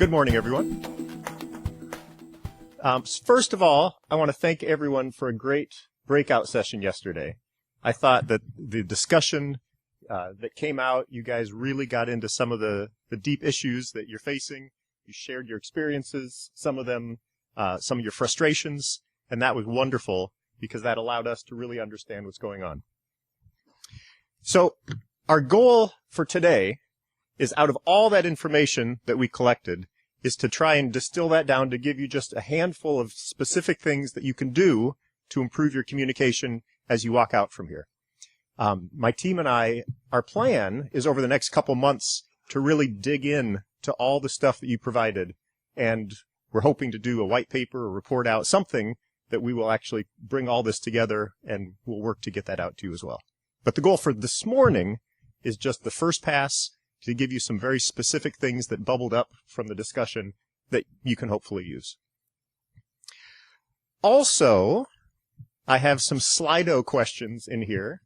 Good morning, everyone. First of all, I want to thank everyone for a great breakout session yesterday. I thought that the discussion that came out, you guys really got into some of the deep issues that you're facing. You shared your experiences, some of them, some of your frustrations, and that was wonderful because that allowed us to really understand what's going on. So our goal for today is, out of all that information that we collected, is to try and distill that down to give you just a handful of specific things that you can do to improve your communication as you walk out from here. My team and I, our plan is over the next couple months to really dig in to all the stuff that you provided, and we're hoping to do a white paper or report out, something that we will actually bring all this together, and we'll work to get that out to you as well. But the goal for this morning is just the first pass to give you some very specific things that bubbled up from the discussion that you can hopefully use. Also, I have some Slido questions in here.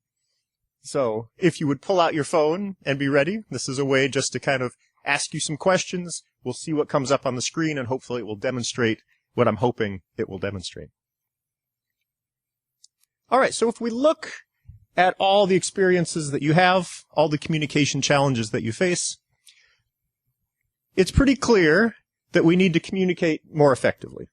So if you would pull out your phone and be ready, this is a way just to kind of ask you some questions. We'll see what comes up on the screen, and hopefully it will demonstrate what I'm hoping it will demonstrate. All right, so if we look at all the experiences that you have, all the communication challenges that you face, it's pretty clear that we need to communicate more effectively.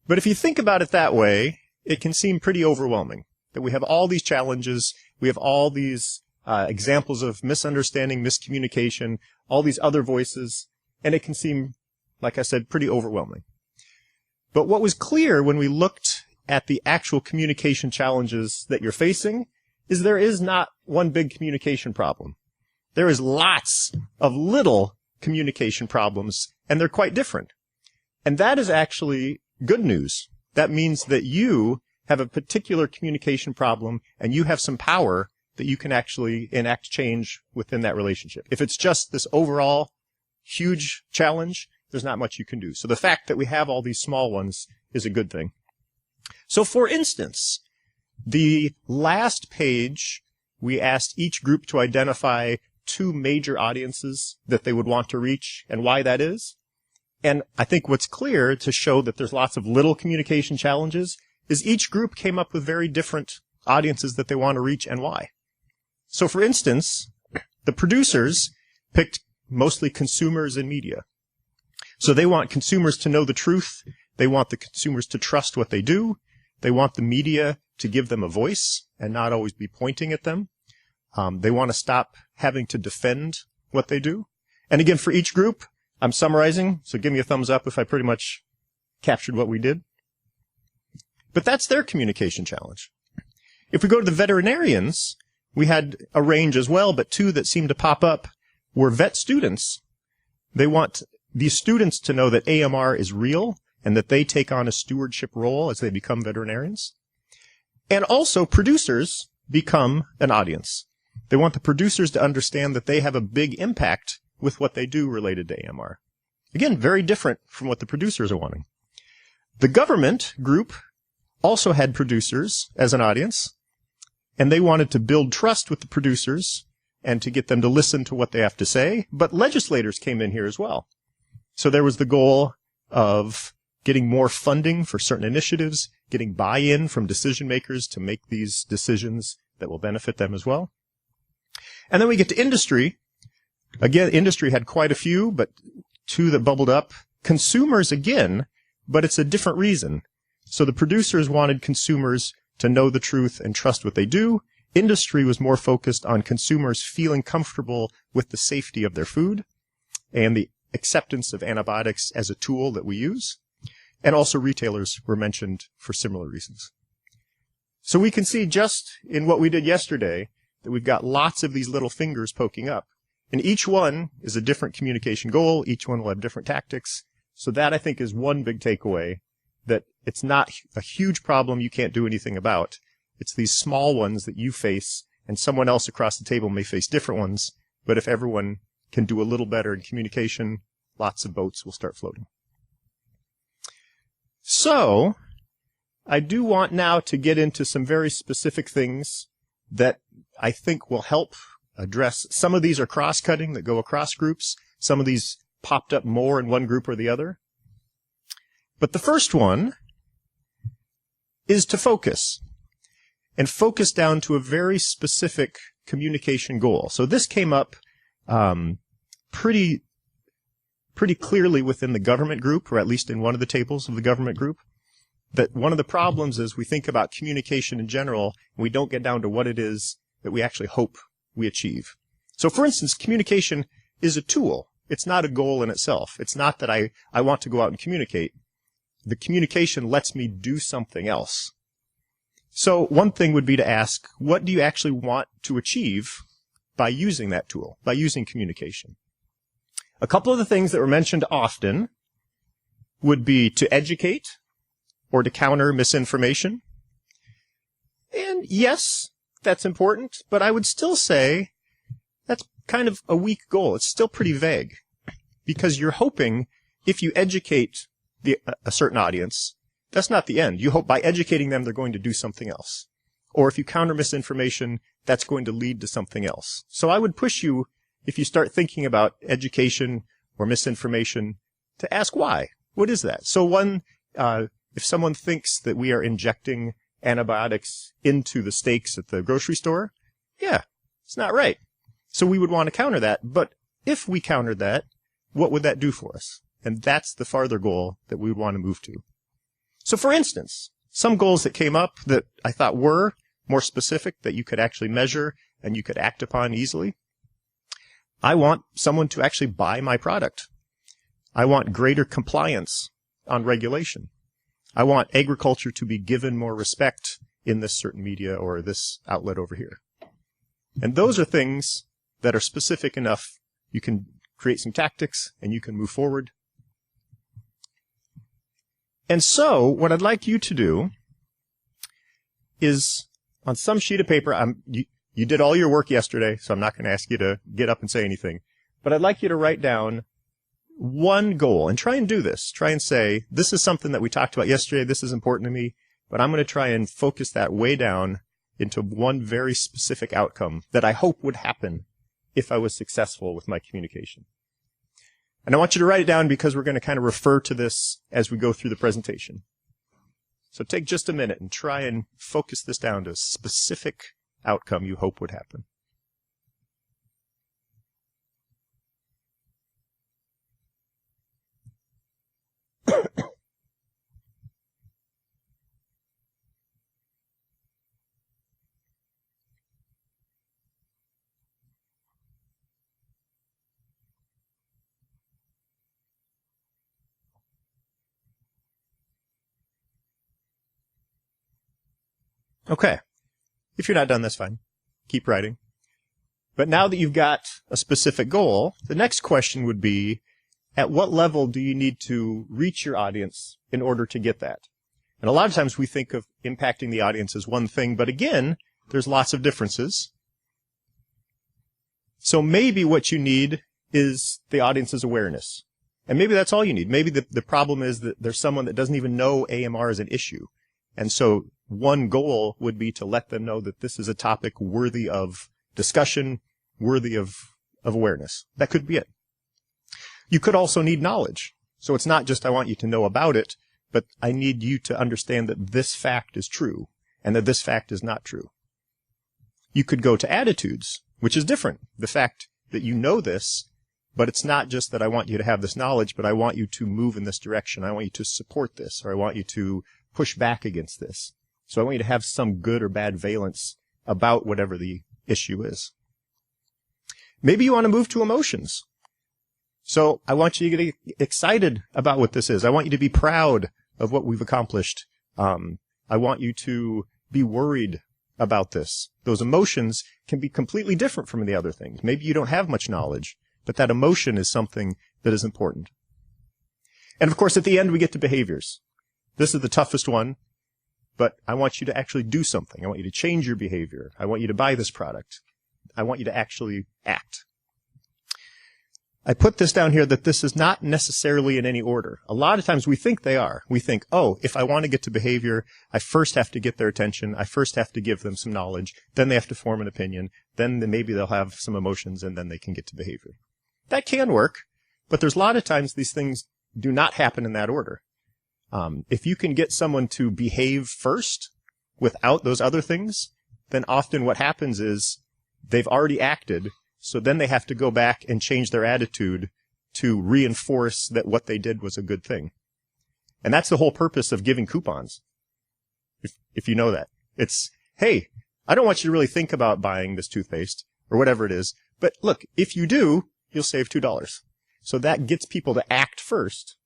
But if you think about it that way, it can seem pretty overwhelming, that we have all these challenges, we have all these examples of misunderstanding, miscommunication, all these other voices, and it can seem, like I said, pretty overwhelming. But what was clear when we looked at the actual communication challenges that you're facing is there is not one big communication problem. There is lots of little communication problems, and they're quite different. And that is actually good news. That means that you have a particular communication problem, and you have some power that you can actually enact change within that relationship. If it's just this overall huge challenge, there's not much you can do. So the fact that we have all these small ones is a good thing. So for instance, the last page, we asked each group to identify 2 major audiences that they would want to reach and why that is. And I think what's clear to show that there's lots of little communication challenges is each group came up with very different audiences that they want to reach and why. So for instance, the producers picked mostly consumers and media. So they want consumers to know the truth. They want the consumers to trust what they do. They want the media to give them a voice and not always be pointing at them. They want to stop having to defend what they do. And again, for each group, I'm summarizing, so give me a thumbs up if I pretty much captured what we did. But that's their communication challenge. If we go to the veterinarians, we had a range as well, but 2 that seemed to pop up were vet students. They want these students to know that AMR is real and that they take on a stewardship role as they become veterinarians. And also producers become an audience. They want the producers to understand that they have a big impact with what they do related to AMR. Again, very different from what the producers are wanting. The government group also had producers as an audience, and they wanted to build trust with the producers and to get them to listen to what they have to say, but legislators came in here as well. So there was the goal of getting more funding for certain initiatives, getting buy-in from decision makers to make these decisions that will benefit them as well. And then we get to industry. Again, industry had quite a few, but 2 that bubbled up. Consumers again, but it's a different reason. So the producers wanted consumers to know the truth and trust what they do. Industry was more focused on consumers feeling comfortable with the safety of their food and the acceptance of antibiotics as a tool that we use. And also retailers were mentioned for similar reasons. So we can see just in what we did yesterday that we've got lots of these little fingers poking up. And each one is a different communication goal. Each one will have different tactics. So that, I think, is one big takeaway, that it's not a huge problem you can't do anything about. It's these small ones that you face, and someone else across the table may face different ones. But if everyone can do a little better in communication, lots of boats will start floating. So I do want now to get into some very specific things that I think will help address. Some of these are cross-cutting that go across groups. Some of these popped up more in one group or the other. But the first one is to focus, and focus down to a very specific communication goal. So this came up pretty clearly within the government group, or at least in one of the tables of the government group, that one of the problems is we think about communication in general, and we don't get down to what it is that we actually hope we achieve. So for instance, communication is a tool. It's not a goal in itself. It's not that I want to go out and communicate. The communication lets me do something else. So one thing would be to ask, what do you actually want to achieve by using that tool, by using communication? A couple of the things that were mentioned often would be to educate or to counter misinformation. And yes, that's important, but I would still say that's kind of a weak goal. It's still pretty vague, because you're hoping if you educate a certain audience, that's not the end. You hope by educating them, they're going to do something else. Or if you counter misinformation, that's going to lead to something else. So I would push you, if you start thinking about education or misinformation, to ask why. What is that? So if someone thinks that we are injecting antibiotics into the steaks at the grocery store, yeah, it's not right. So we would want to counter that. But if we countered that, what would that do for us? And that's the farther goal that we would want to move to. So for instance, some goals that came up that I thought were more specific, that you could actually measure and you could act upon easily. I want someone to actually buy my product. I want greater compliance on regulation. I want agriculture to be given more respect in this certain media or this outlet over here. And those are things that are specific enough. You can create some tactics and you can move forward. And so what I'd like you to do is, on some sheet of paper, you did all your work yesterday, so I'm not going to ask you to get up and say anything, but I'd like you to write down one goal and try and do this. Try and say, this is something that we talked about yesterday, this is important to me, but I'm going to try and focus that way down into one very specific outcome that I hope would happen if I was successful with my communication. And I want you to write it down because we're going to kind of refer to this as we go through the presentation. So take just a minute and try and focus this down to a specific outcome you hope would happen. Okay. If you're not done, that's fine. Keep writing. But now that you've got a specific goal, the next question would be, at what level do you need to reach your audience in order to get that? And a lot of times we think of impacting the audience as one thing, but again, there's lots of differences. So maybe what you need is the audience's awareness. And maybe that's all you need. Maybe the problem is that there's someone that doesn't even know AMR is an issue. And so one goal would be to let them know that this is a topic worthy of discussion, worthy of awareness. That could be it. You could also need knowledge. So it's not just I want you to know about it, but I need you to understand that this fact is true and that this fact is not true. You could go to attitudes, which is different. The fact that you know this, but it's not just that I want you to have this knowledge, but I want you to move in this direction. I want you to support this, or I want you to push back against this. So I want you to have some good or bad valence about whatever the issue is. Maybe you want to move to emotions. So I want you to get excited about what this is. I want you to be proud of what we've accomplished. I want you to be worried about this. Those emotions can be completely different from the other things. Maybe you don't have much knowledge, but that emotion is something that is important. And of course, at the end, we get to behaviors. This is the toughest one, but I want you to actually do something. I want you to change your behavior. I want you to buy this product. I want you to actually act. I put this down here that this is not necessarily in any order. A lot of times we think they are. We think, oh, if I want to get to behavior, I first have to get their attention. I first have to give them some knowledge. Then they have to form an opinion. Then maybe they'll have some emotions, and then they can get to behavior. That can work, But there's a lot of times these things do not happen in that order. If you can get someone to behave first without those other things, then often what happens is they've already acted, so then they have to go back and change their attitude to reinforce that what they did was a good thing. And that's the whole purpose of giving coupons. If you know that. It's, hey, I don't want you to really think about buying this toothpaste or whatever it is, but look, if you do, you'll save $2. So that gets people to act first.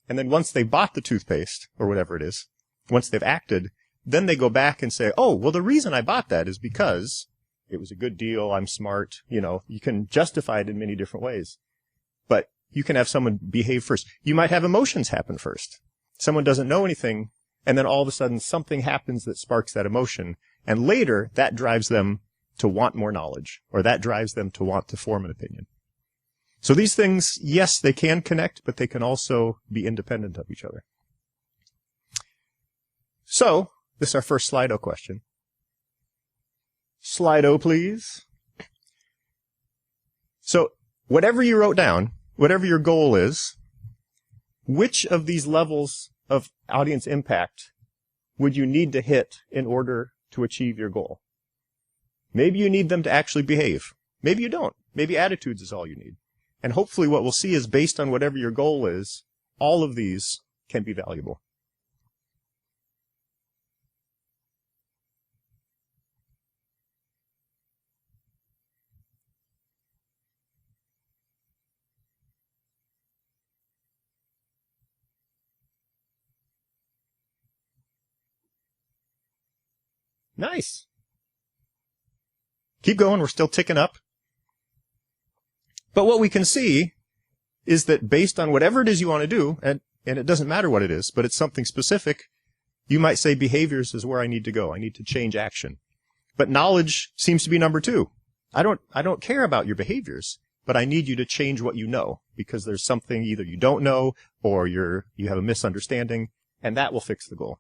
And then once they bought the toothpaste or whatever it is, once they've acted, then they go back and say, oh, well, the reason I bought that is because it was a good deal. I'm smart. You know, you can justify it in many different ways, but you can have someone behave first. You might have emotions happen first. Someone doesn't know anything, and then all of a sudden something happens that sparks that emotion. And later that drives them to want more knowledge, or that drives them to want to form an opinion. So these things, yes, they can connect, but they can also be independent of each other. So this is our first Slido question. Slido, please. So whatever you wrote down, whatever your goal is, which of these levels of audience impact would you need to hit in order to achieve your goal? Maybe you need them to actually behave. Maybe you don't. Maybe attitudes is all you need. And hopefully what we'll see is based on whatever your goal is, all of these can be valuable. Nice. Keep going. We're still ticking up. But what we can see is that based on whatever it is you want to do, and it doesn't matter what it is, but it's something specific, you might say behaviors is where I need to go. I need to change action. But knowledge seems to be number 2. I don't care about your behaviors, but I need you to change what you know, because there's something either you don't know or you have a misunderstanding, and that will fix the goal.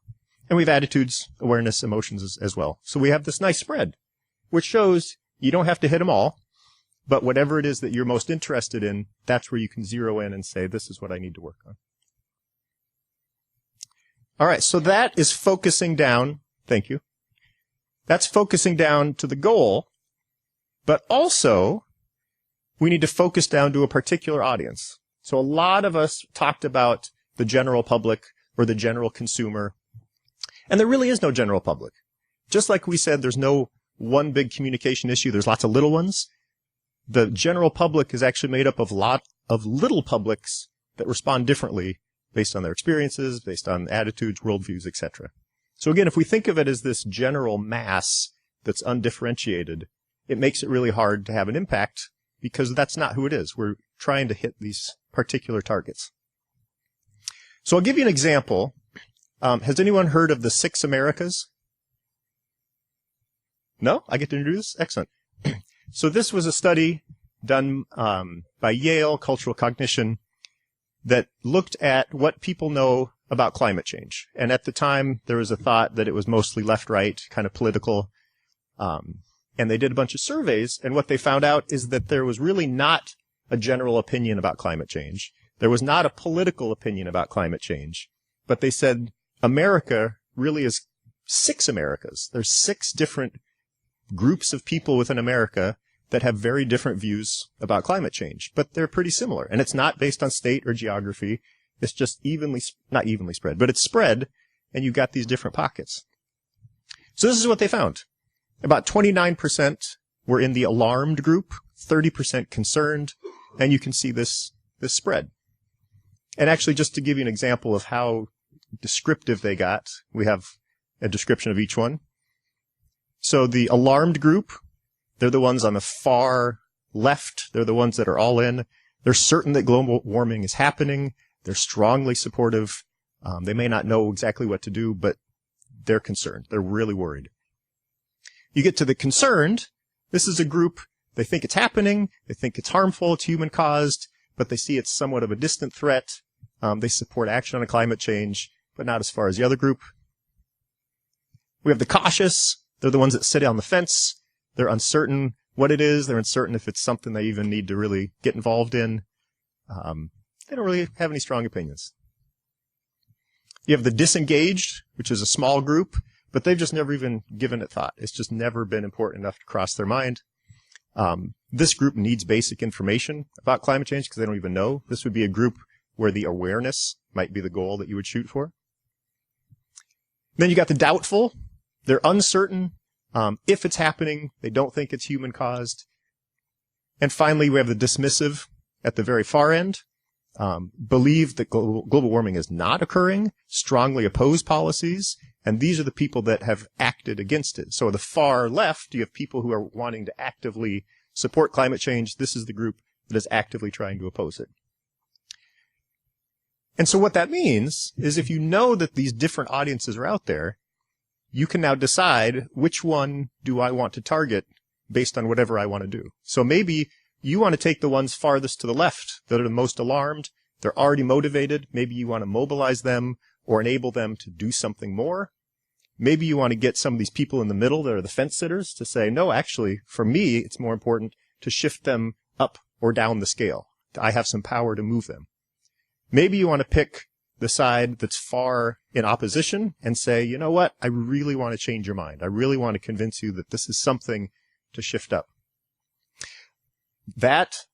And we have attitudes, awareness, emotions as well. So we have this nice spread, which shows you don't have to hit them all, but whatever it is that you're most interested in, that's where you can zero in and say, this is what I need to work on. All right, so that is focusing down. Thank you. That's focusing down to the goal, but also we need to focus down to a particular audience. So a lot of us talked about the general public or the general consumer, and there really is no general public. Just like we said, there's no one big communication issue. There's lots of little ones. The general public is actually made up of a lot of little publics that respond differently based on their experiences, based on attitudes, worldviews, etc. So again, if we think of it as this general mass that's undifferentiated, it makes it really hard to have an impact because that's not who it is. We're trying to hit these particular targets. So I'll give you an example. Has anyone heard of the 6 Americas? No? I get to introduce? Excellent. So this was a study done by Yale Cultural Cognition that looked at what people know about climate change. And at the time, there was a thought that it was mostly left-right, kind of political. And they did a bunch of surveys, and what they found out is that there was really not a general opinion about climate change. There was not a political opinion about climate change. But they said America really is 6 Americas. There's 6 different groups of people within America that have very different views about climate change, but they're pretty similar. And it's not based on state or geography. It's just not evenly spread, but it's spread, and you got these different pockets. So this is what they found. About 29% were in the alarmed group, 30% concerned, and you can see this spread. And actually, just to give you an example of how descriptive they got, we have a description of each one. So the alarmed group, they're the ones on the far left. They're the ones that are all in. They're certain that global warming is happening. They're strongly supportive. They may not know exactly what to do, but they're concerned. They're really worried. You get to the concerned. This is a group, they think it's happening. They think it's harmful. It's human-caused, but they see it's somewhat of a distant threat. They support action on climate change, but not as far as the other group. We have the cautious. They're the ones that sit on the fence. They're uncertain what it is. They're uncertain if it's something they even need to really get involved in. they don't really have any strong opinions. You have the disengaged, which is a small group, but they've just never even given it thought. It's just never been important enough to cross their mind. This group needs basic information about climate change because they don't even know. This would be a group where the awareness might be the goal that you would shoot for. Then you got the doubtful. They're uncertain if it's happening. They don't think it's human caused. And finally, we have the dismissive at the very far end. Believe that global warming is not occurring, strongly oppose policies, and these are the people that have acted against it. So the far left, you have people who are wanting to actively support climate change. This is the group that is actively trying to oppose it. And so what that means is if you know that these different audiences are out there, you can now decide which one do I want to target based on whatever I want to do. So maybe you want to take the ones farthest to the left that are the most alarmed. They're already motivated. Maybe you want to mobilize them or enable them to do something more. Maybe you want to get some of these people in the middle that are the fence sitters to say, no, actually, for me, it's more important to shift them up or down the scale. I have some power to move them. Maybe you want to pick the side that's far in opposition and say, you know what, I really want to change your mind. I really want to convince you that this is something to shift up. That's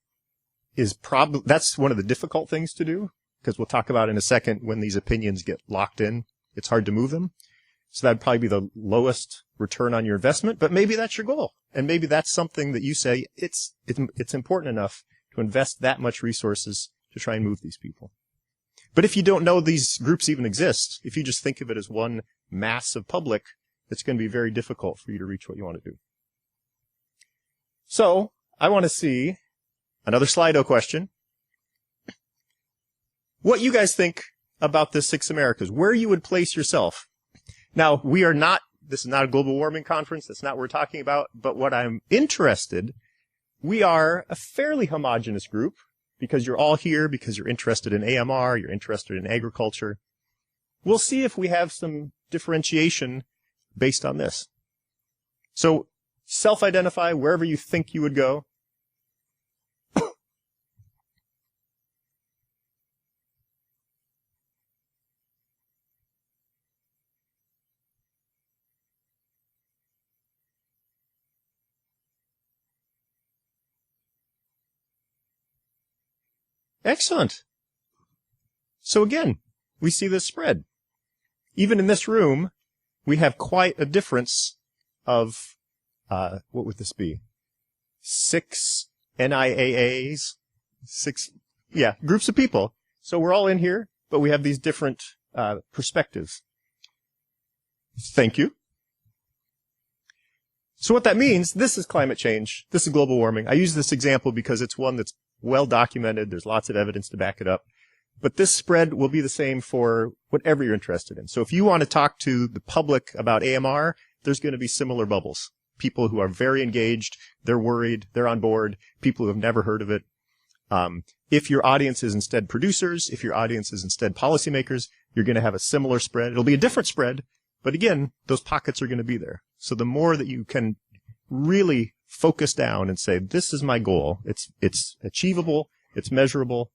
one of the difficult things to do, because we'll talk about in a second when these opinions get locked in, it's hard to move them. So that'd probably be the lowest return on your investment, but maybe that's your goal. And maybe that's something that you say, it's important enough to invest that much resources to try and move these people. But if you don't know these groups even exist, if you just think of it as one mass of public, it's going to be very difficult for you to reach what you want to do. So I want to see another Slido question. What you guys think about this 6 Americas, where you would place yourself. Now, this is not a global warming conference. That's not what we're talking about. But what I'm interested, we are a fairly homogeneous group because you're all here because you're interested in AMR, you're interested in agriculture. We'll see if we have some differentiation based on this. So self-identify wherever you think you would go. Excellent. So again, we see this spread. Even in this room, we have quite a difference of, what would this be? 6 NIAAs, groups of people. So we're all in here, but we have these different perspectives. Thank you. So what that means, this is climate change. This is global warming. I use this example because it's one that's well documented. There's lots of evidence to back it up. But this spread will be the same for whatever you're interested in. So if you want to talk to the public about AMR, there's going to be similar bubbles. People who are very engaged, they're worried, they're on board, people who have never heard of it. If your audience is instead producers, if your audience is instead policymakers, you're going to have a similar spread. It'll be a different spread, but again, those pockets are going to be there. So the more that you can really focus down and say, this is my goal, it's achievable, it's measurable,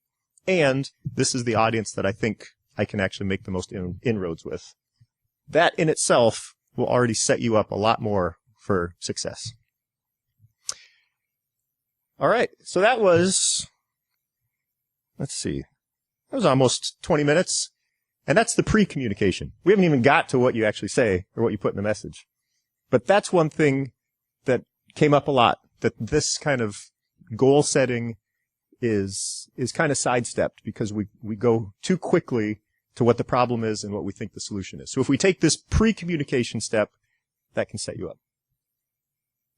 and this is the audience that I think I can actually make the most inroads with. That in itself will already set you up a lot more for success. All right, so that was, let's see, that was almost 20 minutes, and that's the pre-communication. We haven't even got to what you actually say or what you put in the message. But that's one thing that came up a lot, that this kind of goal setting is kind of sidestepped because we go too quickly to what the problem is and what we think the solution is. So if we take this pre-communication step, that can set you up.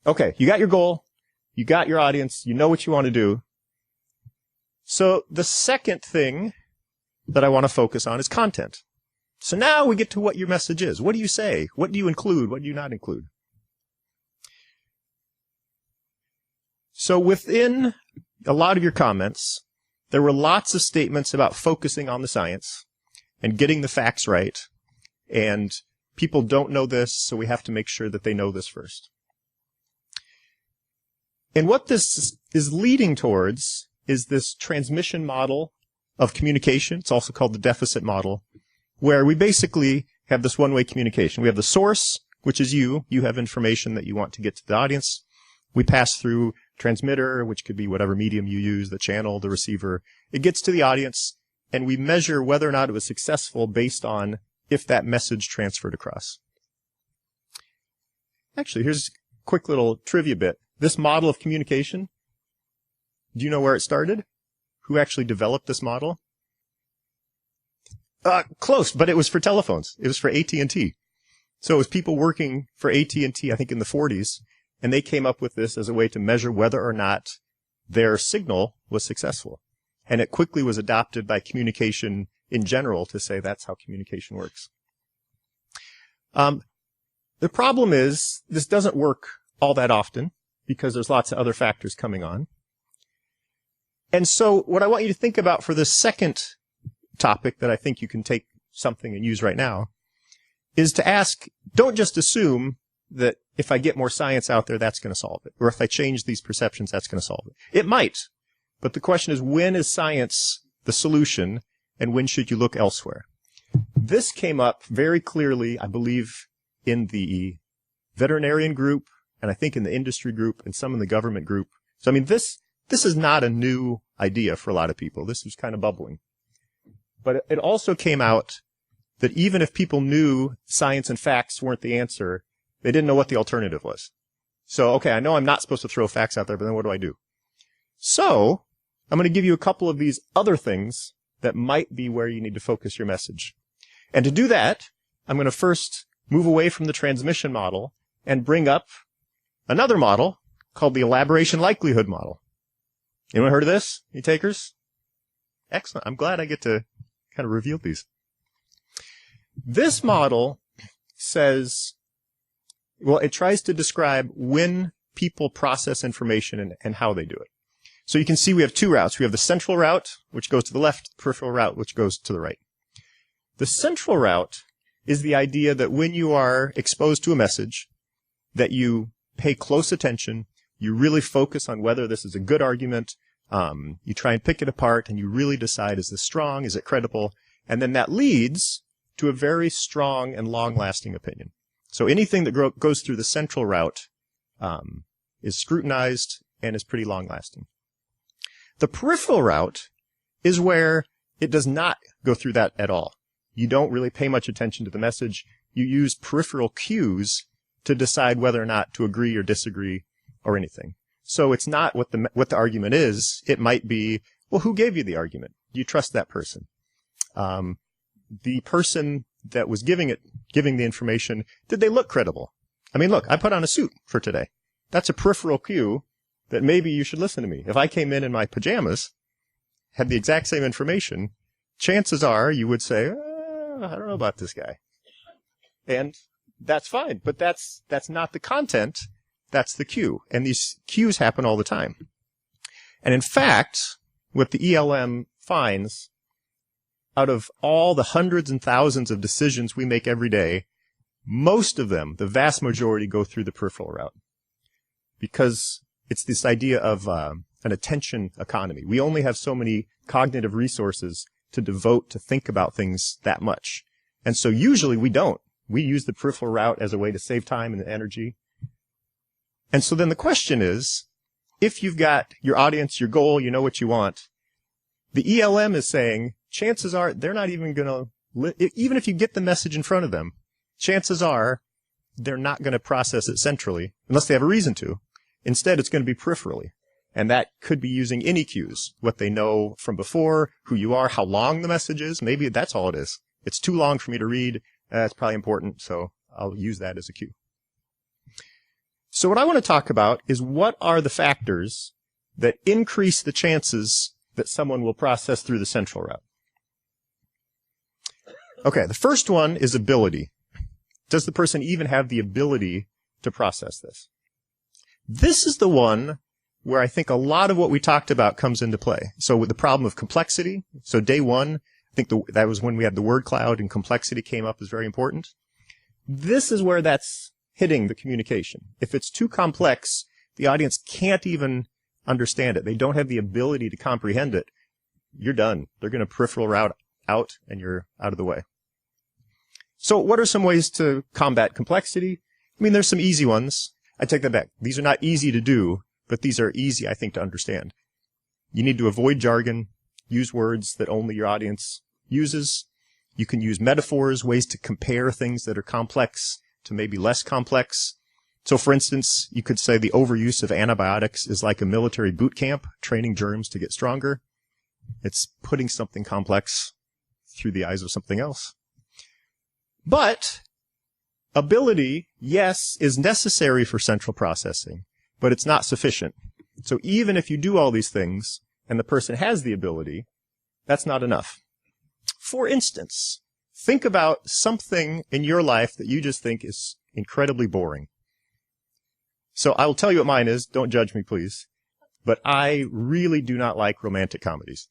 Okay, you got your goal, you got your audience, you know what you want to do. So the second thing that I want to focus on is content. So now we get to what your message is. What do you say? What do you include? What do you not include? So within a lot of your comments, there were lots of statements about focusing on the science and getting the facts right. And people don't know this, so we have to make sure that they know this first. And what this is leading towards is this transmission model of communication. It's also called the deficit model, where we basically have this one-way communication. We have the source, which is you. You have information that you want to get to the audience. We pass through transmitter, which could be whatever medium you use, the channel, the receiver. It gets to the audience, and we measure whether or not it was successful based on if that message transferred across. Actually, here's a quick little trivia bit. This model of communication, do you know where it started? Who actually developed this model? Close, but it was for telephones. It was for AT&T. So it was people working for AT&T, I think in the 40s, and they came up with this as a way to measure whether or not their signal was successful. And it quickly was adopted by communication in general to say that's how communication works. The problem is this doesn't work all that often because there's lots of other factors coming on. And so what I want you to think about for this second topic that I think you can take something and use right now is to ask, don't just assume that if I get more science out there, that's going to solve it. Or if I change these perceptions, that's going to solve it. It might. But the question is, when is science the solution and when should you look elsewhere? This came up very clearly, I believe, in the veterinarian group, and I think in the industry group, and some in the government group. So, I mean, this is not a new idea for a lot of people. This was kind of bubbling. But it also came out that even if people knew science and facts weren't the answer, they didn't know what the alternative was. So, okay, I know I'm not supposed to throw facts out there, but then what do I do? So, I'm going to give you a couple of these other things that might be where you need to focus your message. And to do that, I'm going to first move away from the transmission model and bring up another model called the elaboration likelihood model. Anyone heard of this? You takers? Excellent. I'm glad I get to kind of reveal these. This model says, well, it tries to describe when people process information and how they do it. So you can see we have two routes. We have the central route, which goes to the left, the peripheral route, which goes to the right. The central route is the idea that when you are exposed to a message, that you pay close attention, you really focus on whether this is a good argument, you try and pick it apart, and you really decide, is this strong, is it credible? And then that leads to a very strong and long-lasting opinion. So anything that goes through the central route is scrutinized and is pretty long-lasting. The peripheral route is where it does not go through that at all. You don't really pay much attention to the message. You use peripheral cues to decide whether or not to agree or disagree or anything. So it's not what the argument is. It might be, well, who gave you the argument? Do you trust that person? The person that was giving the information, did they look credible? I mean, look, I put on a suit for today. That's a peripheral cue that maybe you should listen to me. If I came in my pajamas, had the exact same information, chances are you would say, I don't know about this guy. And that's fine, but that's not the content, that's the cue. And these cues happen all the time. And in fact, what the ELM finds, out of all the hundreds and thousands of decisions we make every day, most of them, the vast majority, go through the peripheral route. Because it's this idea of an attention economy. We only have so many cognitive resources to devote to think about things that much. And so usually we don't. We use the peripheral route as a way to save time and energy. And so then the question is, if you've got your audience, your goal, you know what you want, the ELM is saying, chances are they're not even going to, even if you get the message in front of them, chances are they're not going to process it centrally, unless they have a reason to. Instead, it's going to be peripherally. And that could be using any cues, what they know from before, who you are, how long the message is. Maybe that's all it is. It's too long for me to read. That's probably important, so I'll use that as a cue. So what I want to talk about is what are the factors that increase the chances that someone will process through the central route. Okay, the first one is ability. Does the person even have the ability to process this? This is the one where I think a lot of what we talked about comes into play. So with the problem of complexity, so day one, I think that was when we had the word cloud and complexity came up as very important. This is where that's hitting the communication. If it's too complex, the audience can't even understand it. They don't have the ability to comprehend it. you're done. They're going to peripheral route out, and you're out of the way. So what are some ways to combat complexity? I mean, there's some easy ones. I take that back. These are not easy to do, but these are easy, I think, to understand. You need to avoid jargon, use words that only your audience uses. You can use metaphors, ways to compare things that are complex to maybe less complex. So, for instance, you could say the overuse of antibiotics is like a military boot camp, training germs to get stronger. It's putting something complex through the eyes of something else. But ability, yes, is necessary for central processing, but it's not sufficient. So even if you do all these things and the person has the ability, that's not enough. For instance, think about something in your life that you just think is incredibly boring. So I will tell you what mine is. Don't judge me, please. But I really do not like romantic comedies.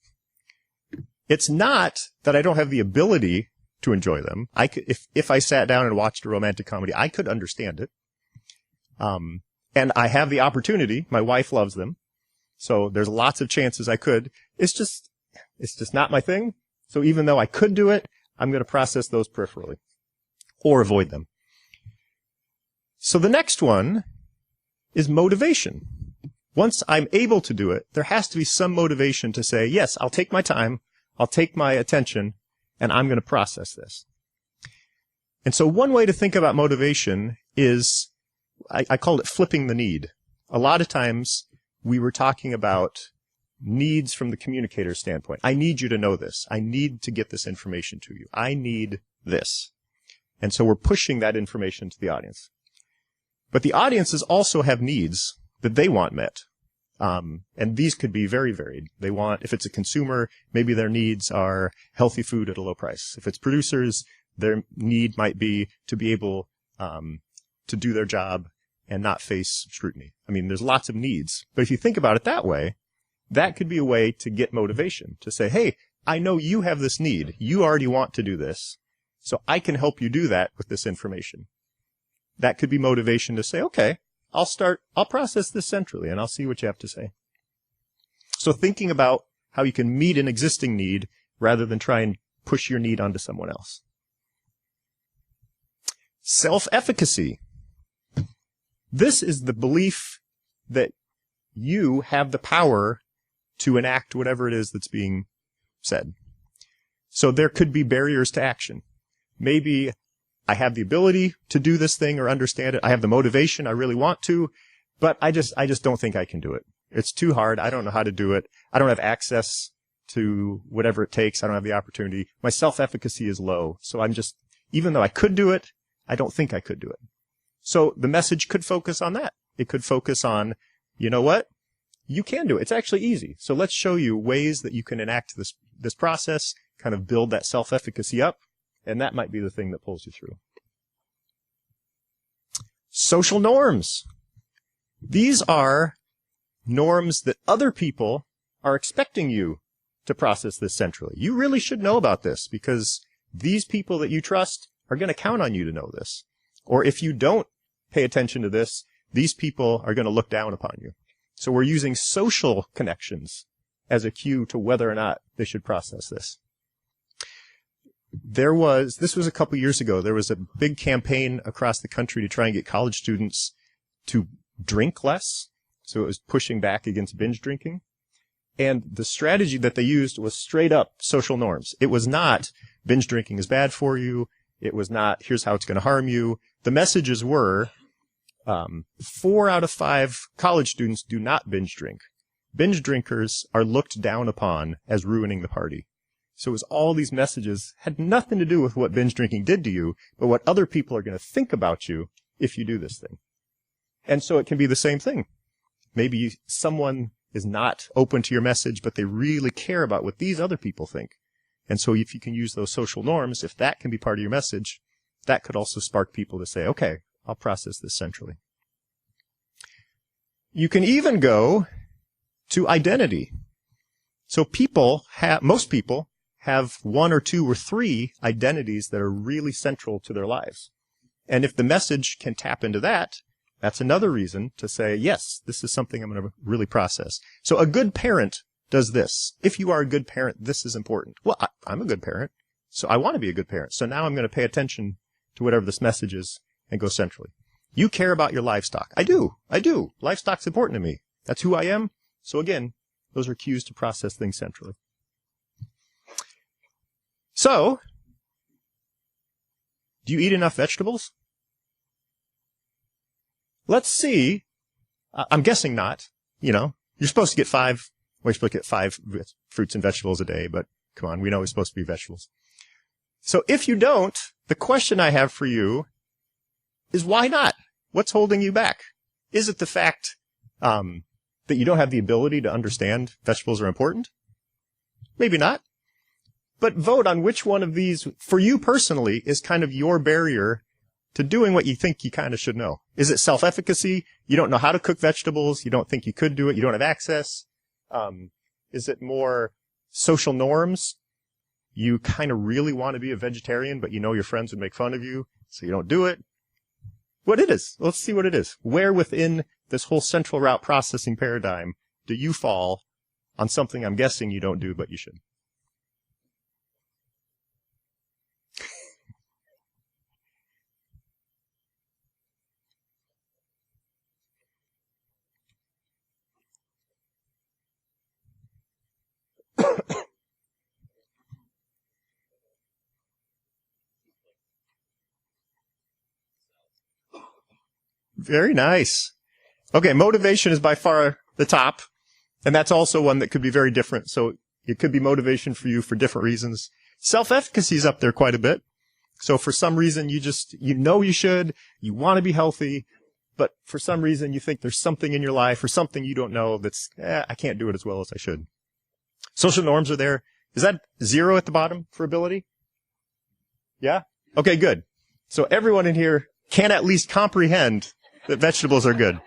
It's not that I don't have the ability to enjoy them. I could, if I sat down and watched a romantic comedy, I could understand it. And I have the opportunity. My wife loves them. So there's lots of chances I could. It's just not my thing. So even though I could do it, I'm going to process those peripherally or avoid them. So the next one is motivation. Once I'm able to do it, there has to be some motivation to say, yes, I'll take my time, I'll take my attention, and I'm going to process this. And so one way to think about motivation is, I called it flipping the need. A lot of times we were talking about needs from the communicator standpoint. I need you to know this. I need to get this information to you. I need this. And so we're pushing that information to the audience. But the audiences also have needs that they want met. And these could be very varied. They want, if it's a consumer, maybe their needs are healthy food at a low price. If it's producers, their need might be to be able to do their job and not face scrutiny. I mean, there's lots of needs. But if you think about it that way, that could be a way to get motivation, to say, hey, I know you have this need. You already want to do this. So I can help you do that with this information. That could be motivation to say, okay, I'll process this centrally and I'll see what you have to say. So thinking about how you can meet an existing need rather than try and push your need onto someone else. Self-efficacy. This is the belief that you have the power to enact whatever it is that's being said. So there could be barriers to action. Maybe I have the ability to do this thing or understand it. I have the motivation. I really want to, but I just don't think I can do it. It's too hard. I don't know how to do it. I don't have access to whatever it takes. I don't have the opportunity. My self-efficacy is low. So even though I could do it, I don't think I could do it. So the message could focus on that. It could focus on, you know what? You can do it. It's actually easy. So let's show you ways that you can enact this process, kind of build that self-efficacy up. And that might be the thing that pulls you through. Social norms. These are norms that other people are expecting you to process this centrally. You really should know about this because these people that you trust are going to count on you to know this. Or if you don't pay attention to this, these people are going to look down upon you. So we're using social connections as a cue to whether or not they should process this. This was a couple years ago, there was a big campaign across the country to try and get college students to drink less. So it was pushing back against binge drinking. And the strategy that they used was straight up social norms. It was not binge drinking is bad for you. It was not here's how it's going to harm you. The messages were 4 out of 5 college students do not binge drink. Binge drinkers are looked down upon as ruining the party. So it was all these messages had nothing to do with what binge drinking did to you, but what other people are going to think about you if you do this thing. And so it can be the same thing. Maybe someone is not open to your message, but they really care about what these other people think. And so if you can use those social norms, if that can be part of your message, that could also spark people to say, okay, I'll process this centrally. You can even go to identity. So most people have 1 or 2 or 3 identities that are really central to their lives. And if the message can tap into that, that's another reason to say, yes, this is something I'm going to really process. So a good parent does this. If you are a good parent, this is important. Well, I'm a good parent, so I want to be a good parent. So now I'm going to pay attention to whatever this message is and go centrally. You care about your livestock. I do. Livestock's important to me. That's who I am. So again, those are cues to process things centrally. So, do you eat enough vegetables? Let's see. I'm guessing not. You know, you're supposed to get five fruits and vegetables a day, but come on, we know it's supposed to be vegetables. So if you don't, the question I have for you is why not? What's holding you back? Is it the fact that you don't have the ability to understand vegetables are important? Maybe not. But vote on which one of these, for you personally, is kind of your barrier to doing what you think you kind of should know. Is it self-efficacy? You don't know how to cook vegetables. You don't think you could do it. You don't have access. Is it more social norms? You kind of really want to be a vegetarian, but you know your friends would make fun of you, so you don't do it. What it is? Let's see what it is. Where within this whole central route processing paradigm do you fall on something I'm guessing you don't do, but you should? Very nice. Okay, motivation is by far the top, and that's also one that could be very different. So it could be motivation for you for different reasons. Self-efficacy is up there quite a bit. So for some reason you know you should, you want to be healthy, but for some reason you think there's something in your life or something you don't know that's, I can't do it as well as I should. Social norms are there. Is that 0 at the bottom for ability? Yeah? Okay, good. So everyone in here can at least comprehend that vegetables are good.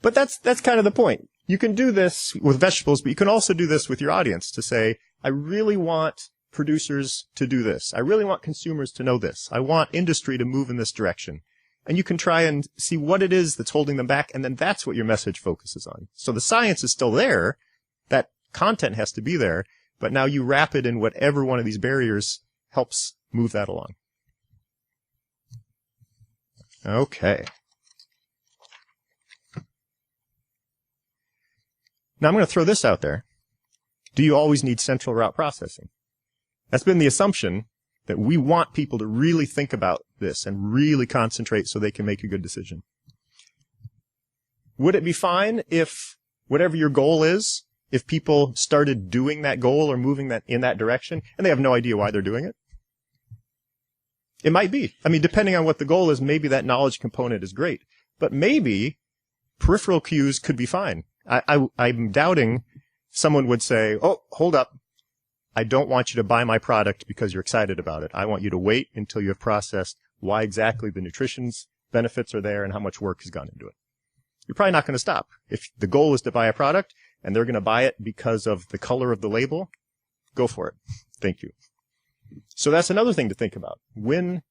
But that's kind of the point. You can do this with vegetables, but you can also do this with your audience to say, I really want producers to do this. I really want consumers to know this. I want industry to move in this direction. And you can try and see what it is that's holding them back, and then that's what your message focuses on. So the science is still there. That content has to be there, but now you wrap it in whatever one of these barriers helps move that along. Okay. Now I'm going to throw this out there. Do you always need central route processing? That's been the assumption, that we want people to really think about this and really concentrate so they can make a good decision. Would it be fine if whatever your goal is, if people started doing that goal or moving that in that direction and they have no idea why they're doing it? It might be. I mean, depending on what the goal is, maybe that knowledge component is great. But maybe peripheral cues could be fine. I'm doubting someone would say, oh, hold up. I don't want you to buy my product because you're excited about it. I want you to wait until you have processed why exactly the nutrition's benefits are there and how much work has gone into it. You're probably not going to stop. If the goal is to buy a product and they're going to buy it because of the color of the label, go for it. Thank you. So that's another thing to think about. When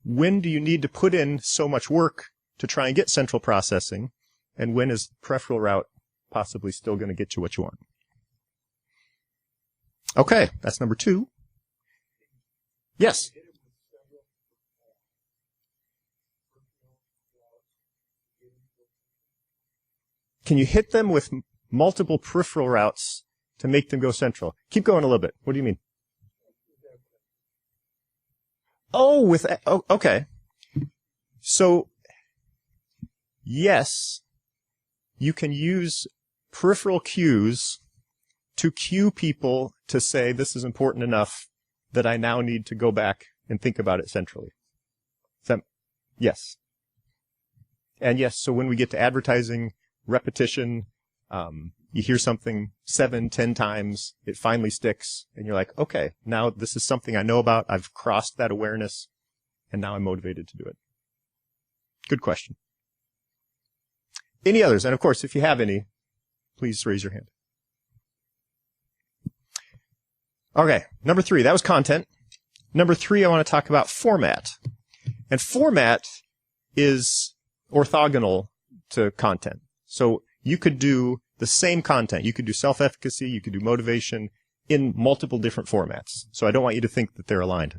do you need to put in so much work to try and get central processing, and when is peripheral route possibly still going to get you what you want? Okay, that's number 2. Yes? Can you hit them with multiple peripheral routes to make them go central? Keep going a little bit. What do you mean? Oh, okay. So, yes, you can use peripheral cues to cue people to say, this is important enough that I now need to go back and think about it centrally. Yes. And yes, so when we get to advertising, repetition, you hear something 7, 10 times, it finally sticks, and you're like, okay, now this is something I know about, I've crossed that awareness, and now I'm motivated to do it. Good question. Any others? And of course, if you have any, please raise your hand. Okay, number 3, that was content. Number 3, I want to talk about format. And format is orthogonal to content. So you could do the same content. You could do self-efficacy, you could do motivation in multiple different formats. So I don't want you to think that they're aligned.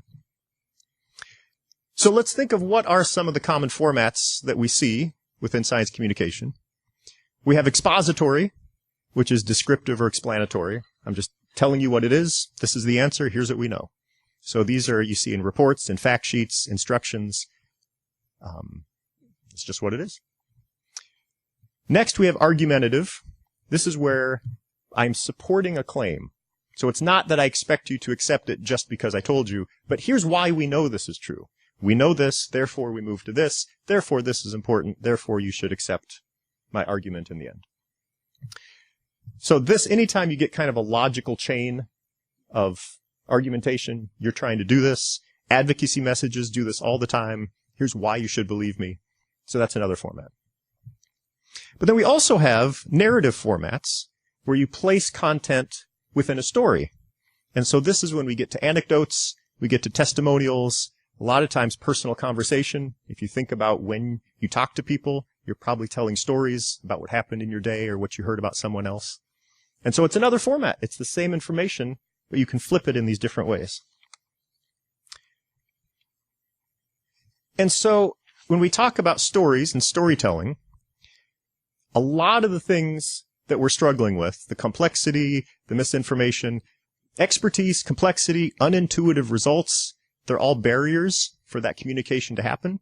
So let's think of what are some of the common formats that we see within science communication. We have expository, which is descriptive or explanatory. I'm just telling you what it is. This is the answer. Here's what we know. So these are, you see in reports, in fact sheets, instructions. It's just what it is. Next, we have argumentative. This is where I'm supporting a claim. So it's not that I expect you to accept it just because I told you, but here's why we know this is true. We know this, therefore we move to this, therefore this is important, therefore you should accept my argument in the end. So this, anytime you get kind of a logical chain of argumentation, you're trying to do this. Advocacy messages do this all the time. Here's why you should believe me. So that's another format. But then we also have narrative formats where you place content within a story. And so this is when we get to anecdotes, we get to testimonials, a lot of times personal conversation. If you think about when you talk to people, you're probably telling stories about what happened in your day or what you heard about someone else. And so it's another format. It's the same information, but you can flip it in these different ways. And so when we talk about stories and storytelling, a lot of the things that we're struggling with, the complexity, the misinformation, expertise, complexity, unintuitive results, they're all barriers for that communication to happen.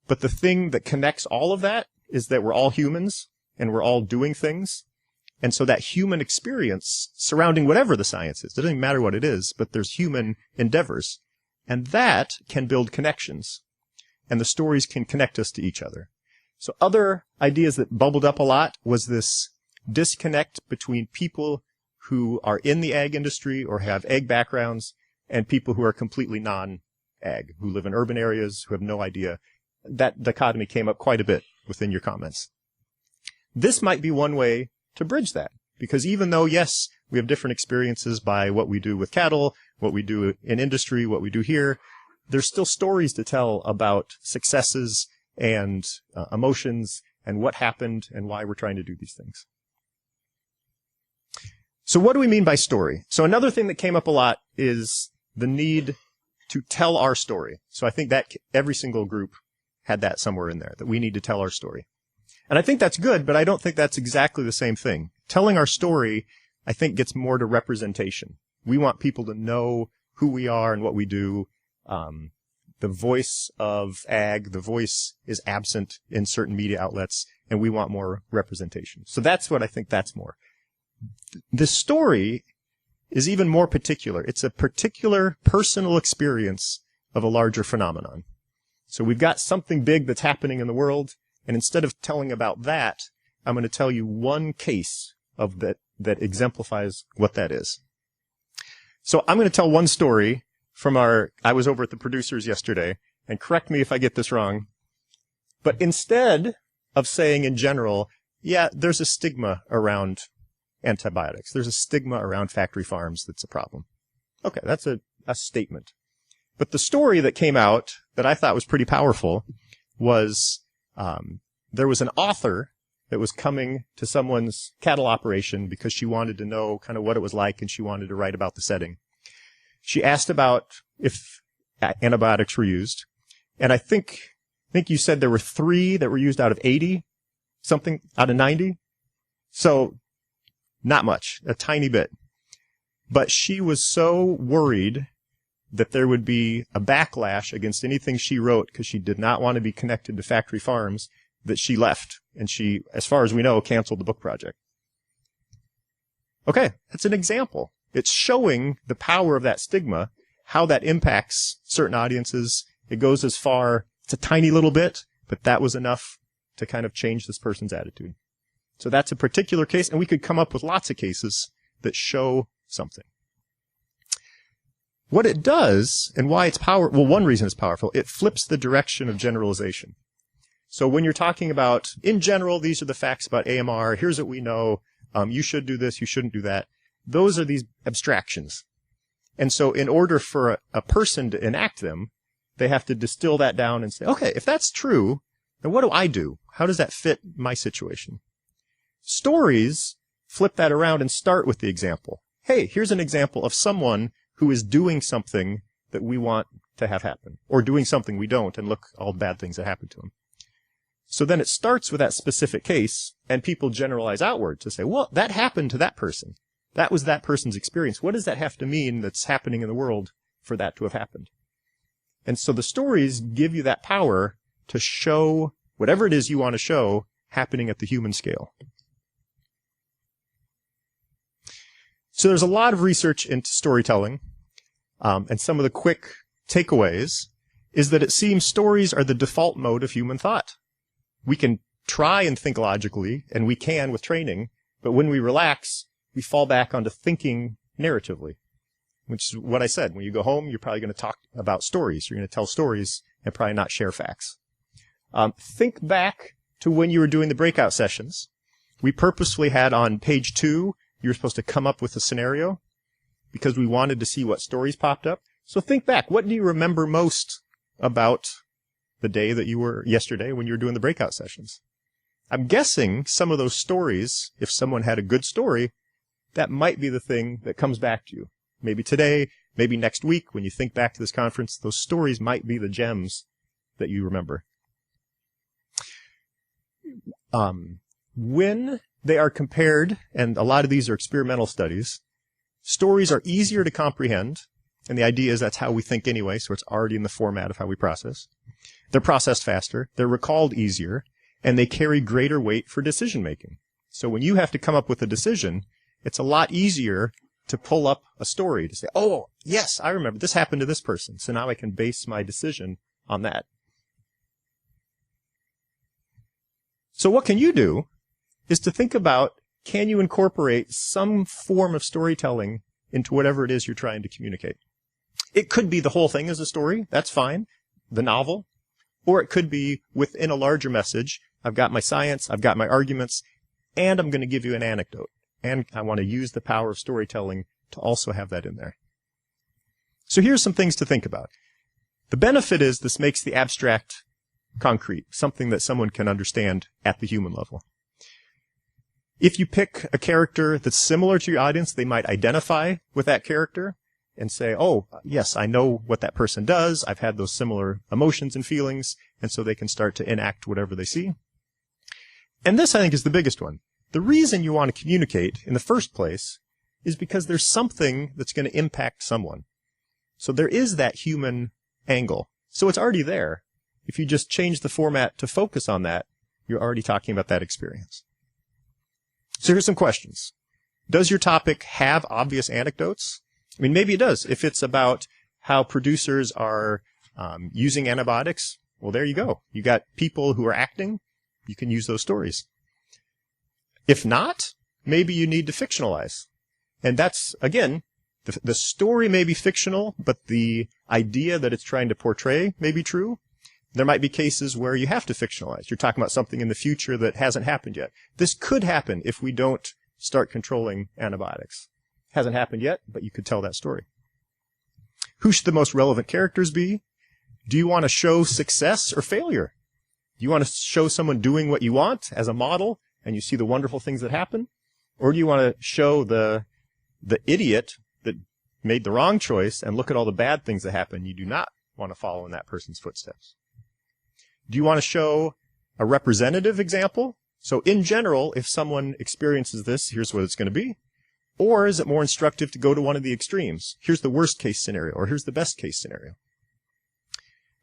But the thing that connects all of that is that we're all humans and we're all doing things. And so that human experience surrounding whatever the science is, it doesn't even matter what it is, but there's human endeavors. And that can build connections. And the stories can connect us to each other. So other ideas that bubbled up a lot was this disconnect between people who are in the ag industry or have ag backgrounds and people who are completely non-ag, who live in urban areas, who have no idea. That dichotomy came up quite a bit within your comments. This might be one way to bridge that, because even though, yes, we have different experiences by what we do with cattle, what we do in industry, what we do here, there's still stories to tell about successes and emotions and what happened and why we're trying to do these things. So what do we mean by story? So another thing that came up a lot is the need to tell our story. So I think that every single group had that somewhere in there, that we need to tell our story. And I think that's good, but I don't think that's exactly the same thing. Telling our story, I think, gets more to representation. We want people to know who we are and what we do. The voice of ag, the voice is absent in certain media outlets, and we want more representation. So that's what I think that's more. The story is even more particular. It's a particular personal experience of a larger phenomenon. So we've got something big that's happening in the world, and instead of telling about that, I'm going to tell you one case of that exemplifies what that is. So I'm going to tell one story from I was over at the producers yesterday, and correct me if I get this wrong, but instead of saying in general, yeah, there's a stigma around antibiotics, there's a stigma around factory farms that's a problem. Okay, that's a statement. But the story that came out that I thought was pretty powerful was there was an author that was coming to someone's cattle operation because she wanted to know kind of what it was like, and she wanted to write about the setting. She asked about if antibiotics were used, and I think you said there were 3 that were used out of 80, something out of 90. So not much, a tiny bit. But she was so worried that there would be a backlash against anything she wrote because she did not want to be connected to factory farms that she left. And she, as far as we know, canceled the book project. Okay, that's an example. It's showing the power of that stigma, how that impacts certain audiences. It goes as far, it's a tiny little bit, but that was enough to kind of change this person's attitude. So that's a particular case, and we could come up with lots of cases that show something. What it does, and why it's powerful, well, one reason it's powerful, it flips the direction of generalization. So when you're talking about, in general, these are the facts about AMR, here's what we know, you should do this, you shouldn't do that. Those are these abstractions. And so in order for a person to enact them, they have to distill that down and say, okay, if that's true, then what do I do? How does that fit my situation? Stories flip that around and start with the example. Hey, here's an example of someone who is doing something that we want to have happen, or doing something we don't, and look all the bad things that happen to them. So then it starts with that specific case, and people generalize outward to say, well, that happened to that person. That was that person's experience. What does that have to mean that's happening in the world for that to have happened? And so the stories give you that power to show whatever it is you want to show happening at the human scale. So there's a lot of research into storytelling, and some of the quick takeaways is that it seems stories are the default mode of human thought. We can try and think logically, and we can with training, but when we relax, we fall back onto thinking narratively, which is what I said. When you go home, you're probably going to talk about stories. You're going to tell stories and probably not share facts. Think back to when you were doing the breakout sessions. We purposefully had on page 2, you were supposed to come up with a scenario because we wanted to see what stories popped up. So think back. What do you remember most about the day that you were yesterday when you were doing the breakout sessions? I'm guessing some of those stories, if someone had a good story, that might be the thing that comes back to you. Maybe today, maybe next week, when you think back to this conference, those stories might be the gems that you remember. When they are compared, and a lot of these are experimental studies, stories are easier to comprehend, and the idea is that's how we think anyway, so it's already in the format of how we process. They're processed faster, they're recalled easier, and they carry greater weight for decision making. So when you have to come up with a decision, it's a lot easier to pull up a story to say, oh, yes, I remember this happened to this person, so now I can base my decision on that. So what can you do is to think about, can you incorporate some form of storytelling into whatever it is you're trying to communicate? It could be the whole thing as a story, that's fine, the novel, or it could be within a larger message. I've got my science, I've got my arguments, and I'm going to give you an anecdote. And I want to use the power of storytelling to also have that in there. So here's some things to think about. The benefit is this makes the abstract concrete, something that someone can understand at the human level. If you pick a character that's similar to your audience, they might identify with that character and say, oh, yes, I know what that person does. I've had those similar emotions and feelings, and so they can start to enact whatever they see. And this, I think, is the biggest one. The reason you want to communicate in the first place is because there's something that's going to impact someone. So there is that human angle. So it's already there. If you just change the format to focus on that, you're already talking about that experience. So here's some questions. Does your topic have obvious anecdotes? I mean, maybe it does. If it's about how producers are using antibiotics, well, there you go. You got people who are acting. You can use those stories. If not, maybe you need to fictionalize. And that's, again, the story may be fictional, but the idea that it's trying to portray may be true. There might be cases where you have to fictionalize. You're talking about something in the future that hasn't happened yet. This could happen if we don't start controlling antibiotics. Hasn't happened yet, but you could tell that story. Who should the most relevant characters be? Do you want to show success or failure? Do you want to show someone doing what you want as a model, and you see the wonderful things that happen? Or do you want to show the idiot that made the wrong choice and look at all the bad things that happen? You do not want to follow in that person's footsteps. Do you want to show a representative example? So in general, if someone experiences this, here's what it's going to be. Or is it more instructive to go to one of the extremes? Here's the worst case scenario, or here's the best case scenario.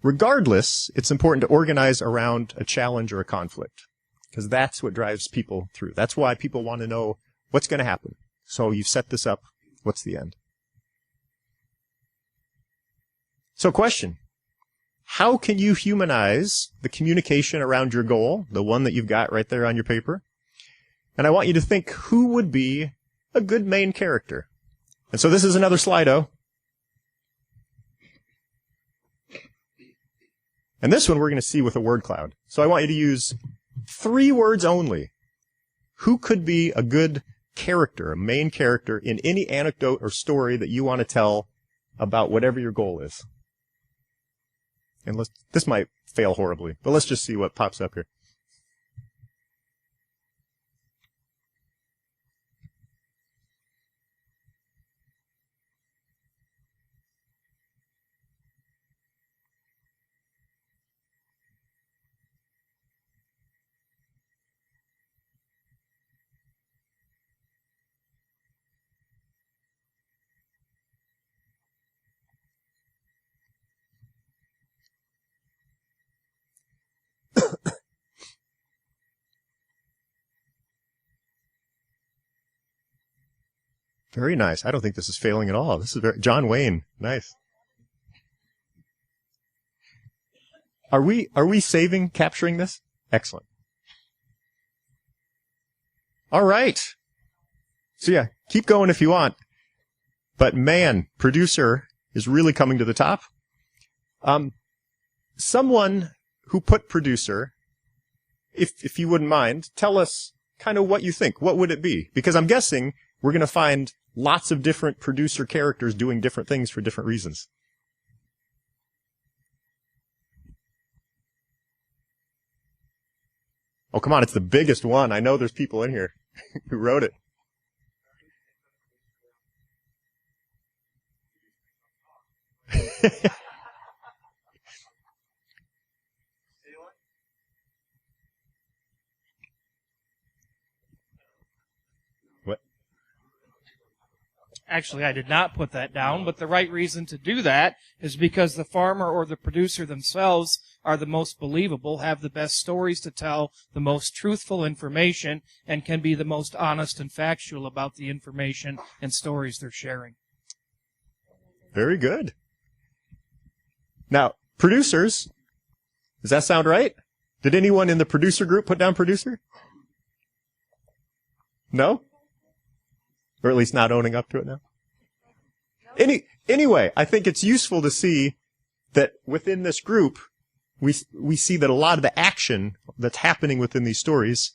Regardless, it's important to organize around a challenge or a conflict, because that's what drives people through. That's why people want to know what's going to happen. So you've set this up. What's the end? So question. How can you humanize the communication around your goal, the one that you've got right there on your paper? And I want you to think, who would be a good main character? And so this is another Slido. And this one we're going to see with a word cloud. So I want you to use 3 words only. Who could be a good character, a main character in any anecdote or story that you want to tell about whatever your goal is? And this might fail horribly, but let's just see what pops up here. Very nice. I don't think this is failing at all. This is John Wayne. Nice. Are we capturing this? Excellent. All right. So yeah, keep going if you want. But man, producer is really coming to the top. Someone who put producer, if you wouldn't mind, tell us kind of what you think. What would it be? Because I'm guessing we're going to find lots of different producer characters doing different things for different reasons. Oh, come on, it's the biggest one. I know there's people in here who wrote it. What? Actually, I did not put that down, but the right reason to do that is because the farmer or the producer themselves are the most believable, have the best stories to tell, the most truthful information, and can be the most honest and factual about the information and stories they're sharing. Very good. Now, producers, does that sound right? Did anyone in the producer group put down producer? No? Or at least not owning up to it now? Anyway, I think it's useful to see that within this group, we see that a lot of the action that's happening within these stories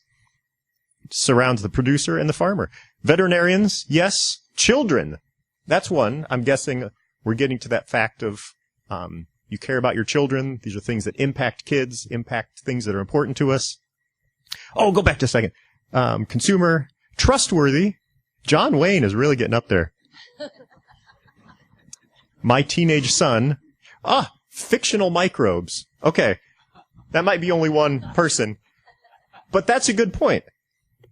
surrounds the producer and the farmer. Veterinarians, yes. Children, that's one. I'm guessing we're getting to that fact of you care about your children. These are things that impact kids, impact things that are important to us. Oh, go back to a second. Consumer, trustworthy. John Wayne is really getting up there. My teenage son. Fictional microbes. Okay. That might be only one person. But that's a good point.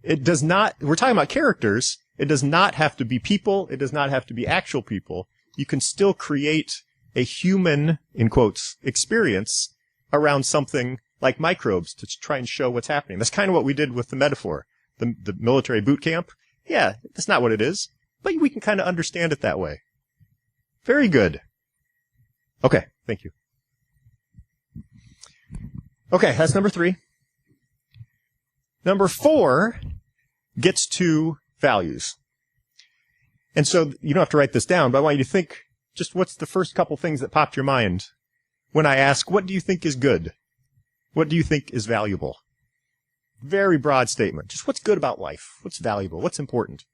It does not, we're talking about characters. It does not have to be people. It does not have to be actual people. You can still create a human, in quotes, experience around something like microbes to try and show what's happening. That's kind of what we did with the metaphor. The military boot camp. Yeah, that's not what it is. But we can kind of understand it that way. Very good. Okay, thank you. Okay, that's number 3. Number 4 gets to values. And so you don't have to write this down, but I want you to think just what's the first couple things that popped your mind when I ask, what do you think is good? What do you think is valuable? Very broad statement. Just what's good about life? What's valuable? What's important?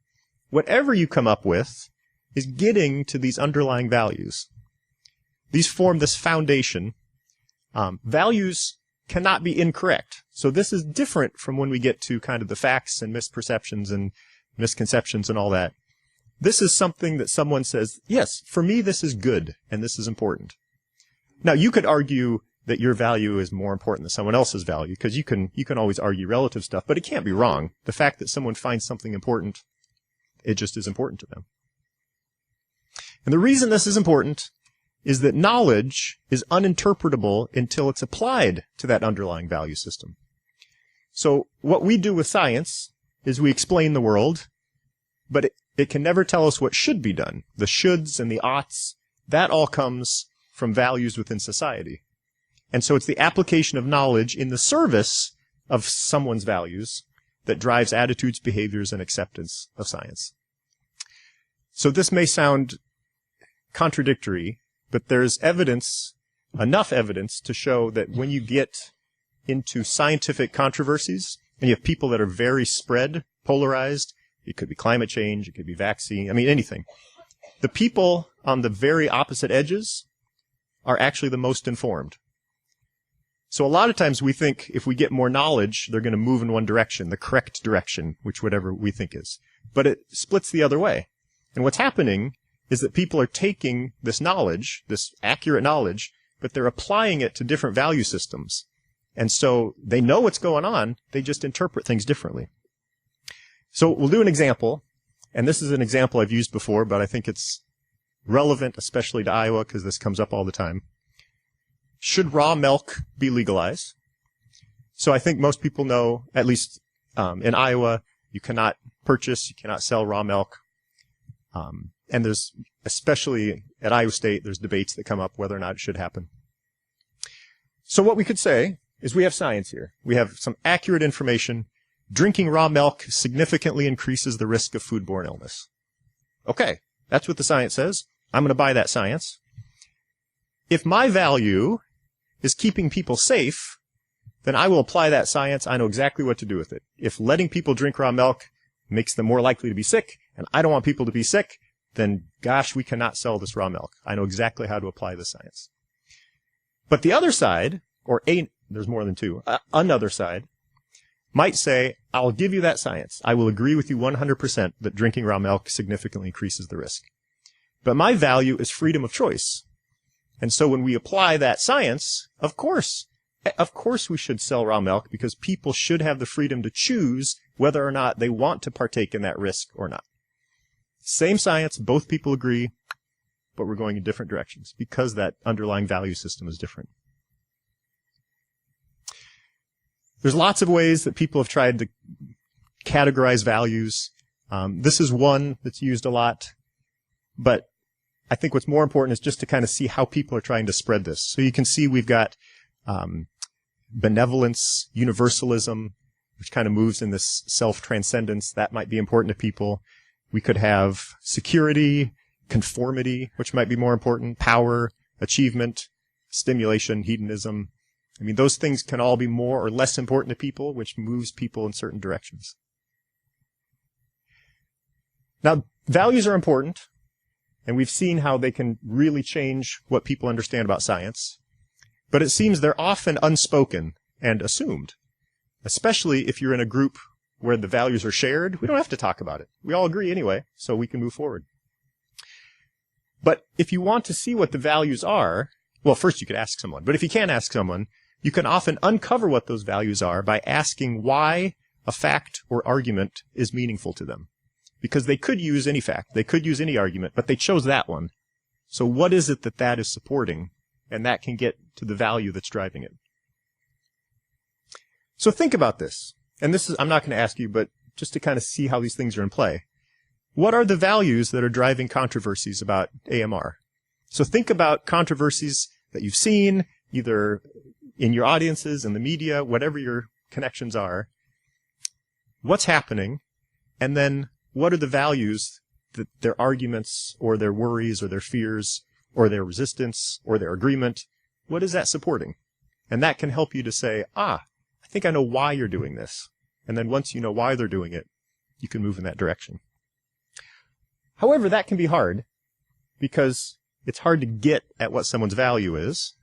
Whatever you come up with is getting to these underlying values. These form this foundation. Values cannot be incorrect. So this is different from when we get to kind of the facts and misperceptions and misconceptions and all that. This is something that someone says, yes, for me this is good and this is important. Now you could argue that your value is more important than someone else's value, because you can always argue relative stuff, but it can't be wrong. The fact that someone finds something important, it just is important to them. And the reason this is important is that knowledge is uninterpretable until it's applied to that underlying value system. So what we do with science is we explain the world, but it can never tell us what should be done. The shoulds and the oughts, that all comes from values within society. And so it's the application of knowledge in the service of someone's values that drives attitudes, behaviors, and acceptance of science. So this may sound contradictory, but there's evidence, enough evidence, to show that when you get into scientific controversies, and you have people that are very spread, polarized, it could be climate change, it could be vaccine, anything. The people on the very opposite edges are actually the most informed. So a lot of times we think if we get more knowledge, they're going to move in one direction, the correct direction, which whatever we think is. But it splits the other way. And what's happening is that people are taking this knowledge, this accurate knowledge, but they're applying it to different value systems. And so they know what's going on, they just interpret things differently. So we'll do an example, and this is an example I've used before, but I think it's relevant, especially to Iowa, because this comes up all the time. Should raw milk be legalized? So I think most people know, at least in Iowa, you cannot purchase, you cannot sell raw milk. And there's, especially at Iowa State, there's debates that come up whether or not it should happen. So what we could say is we have science here. We have some accurate information. Drinking raw milk significantly increases the risk of foodborne illness. Okay, that's what the science says. I'm going to buy that science. If my value is keeping people safe, then I will apply that science. I know exactly what to do with it. If letting people drink raw milk makes them more likely to be sick, and I don't want people to be sick, then gosh, we cannot sell this raw milk. I know exactly how to apply the science. But the other side, there's more than two, another side, might say, I'll give you that science. I will agree with you 100% that drinking raw milk significantly increases the risk. But my value is freedom of choice. And so when we apply that science, of course we should sell raw milk because people should have the freedom to choose whether or not they want to partake in that risk or not. Same science, both people agree, but we're going in different directions because that underlying value system is different. There's lots of ways that people have tried to categorize values. This is one that's used a lot, but I think what's more important is just to kind of see how people are trying to spread this. So you can see we've got benevolence, universalism, which kind of moves in this self-transcendence. That might be important to people. We could have security, conformity, which might be more important, power, achievement, stimulation, hedonism. I mean, those things can all be more or less important to people, which moves people in certain directions. Now, values are important, and we've seen how they can really change what people understand about science. But it seems they're often unspoken and assumed, especially if you're in a group where the values are shared. We don't have to talk about it. We all agree anyway, so we can move forward. But if you want to see what the values are, well, first you could ask someone. But if you can't ask someone, you can often uncover what those values are by asking why a fact or argument is meaningful to them. Because they could use any fact, they could use any argument, but they chose that one. So what is it that is supporting? And that can get to the value that's driving it. So think about this. And this is, I'm not going to ask you, but just to kind of see how these things are in play. What are the values that are driving controversies about AMR? So think about controversies that you've seen, either in your audiences, in the media, whatever your connections are. What's happening? And then what are the values that their arguments or their worries or their fears or their resistance or their agreement, what is that supporting? And that can help you to say, I think I know why you're doing this. And then once you know why they're doing it, you can move in that direction. However, that can be hard because it's hard to get at what someone's value is.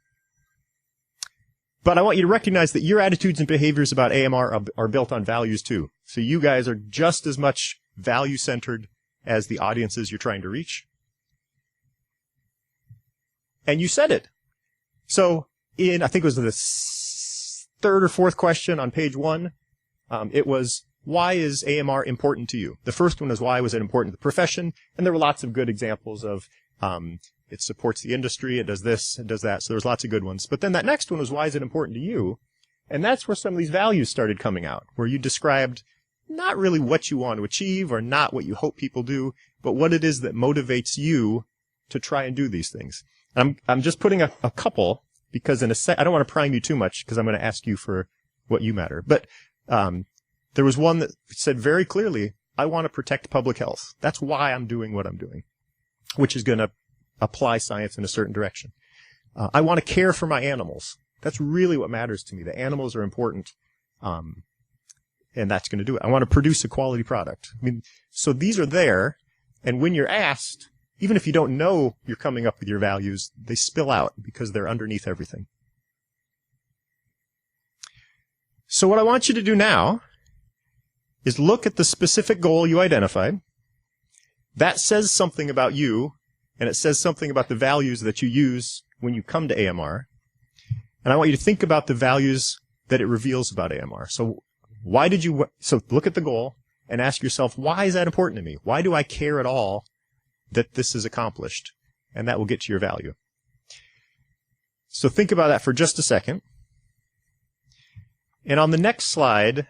But I want you to recognize that your attitudes and behaviors about AMR are built on values too. So you guys are just as much value-centered as the audiences you're trying to reach. And you said it. So I think it was the third or fourth question on page 1, it was, why is AMR important to you? The first one was, why was it important to the profession? And there were lots of good examples of it supports the industry, it does this, it does that. So there's lots of good ones. But then that next one was, why is it important to you? And that's where some of these values started coming out, where you described not really what you want to achieve or not what you hope people do, but what it is that motivates you to try and do these things. And I'm just putting a couple because I don't want to prime you too much because I'm going to ask you for what you matter. But there was one that said very clearly, I want to protect public health. That's why I'm doing what I'm doing, which is going to apply science in a certain direction. I want to care for my animals. That's really what matters to me. The animals are important, and that's going to do it. I want to produce a quality product. I mean, so these are there, and when you're asked, even if you don't know you're coming up with your values, they spill out because they're underneath everything. So what I want you to do now is look at the specific goal you identified. That says something about you, and it says something about the values that you use when you come to AMR. And I want you to think about the values that it reveals about AMR. So look at the goal and ask yourself, why is that important to me? Why do I care at all that this is accomplished? And that will get to your value. So think about that for just a second. And on the next slide,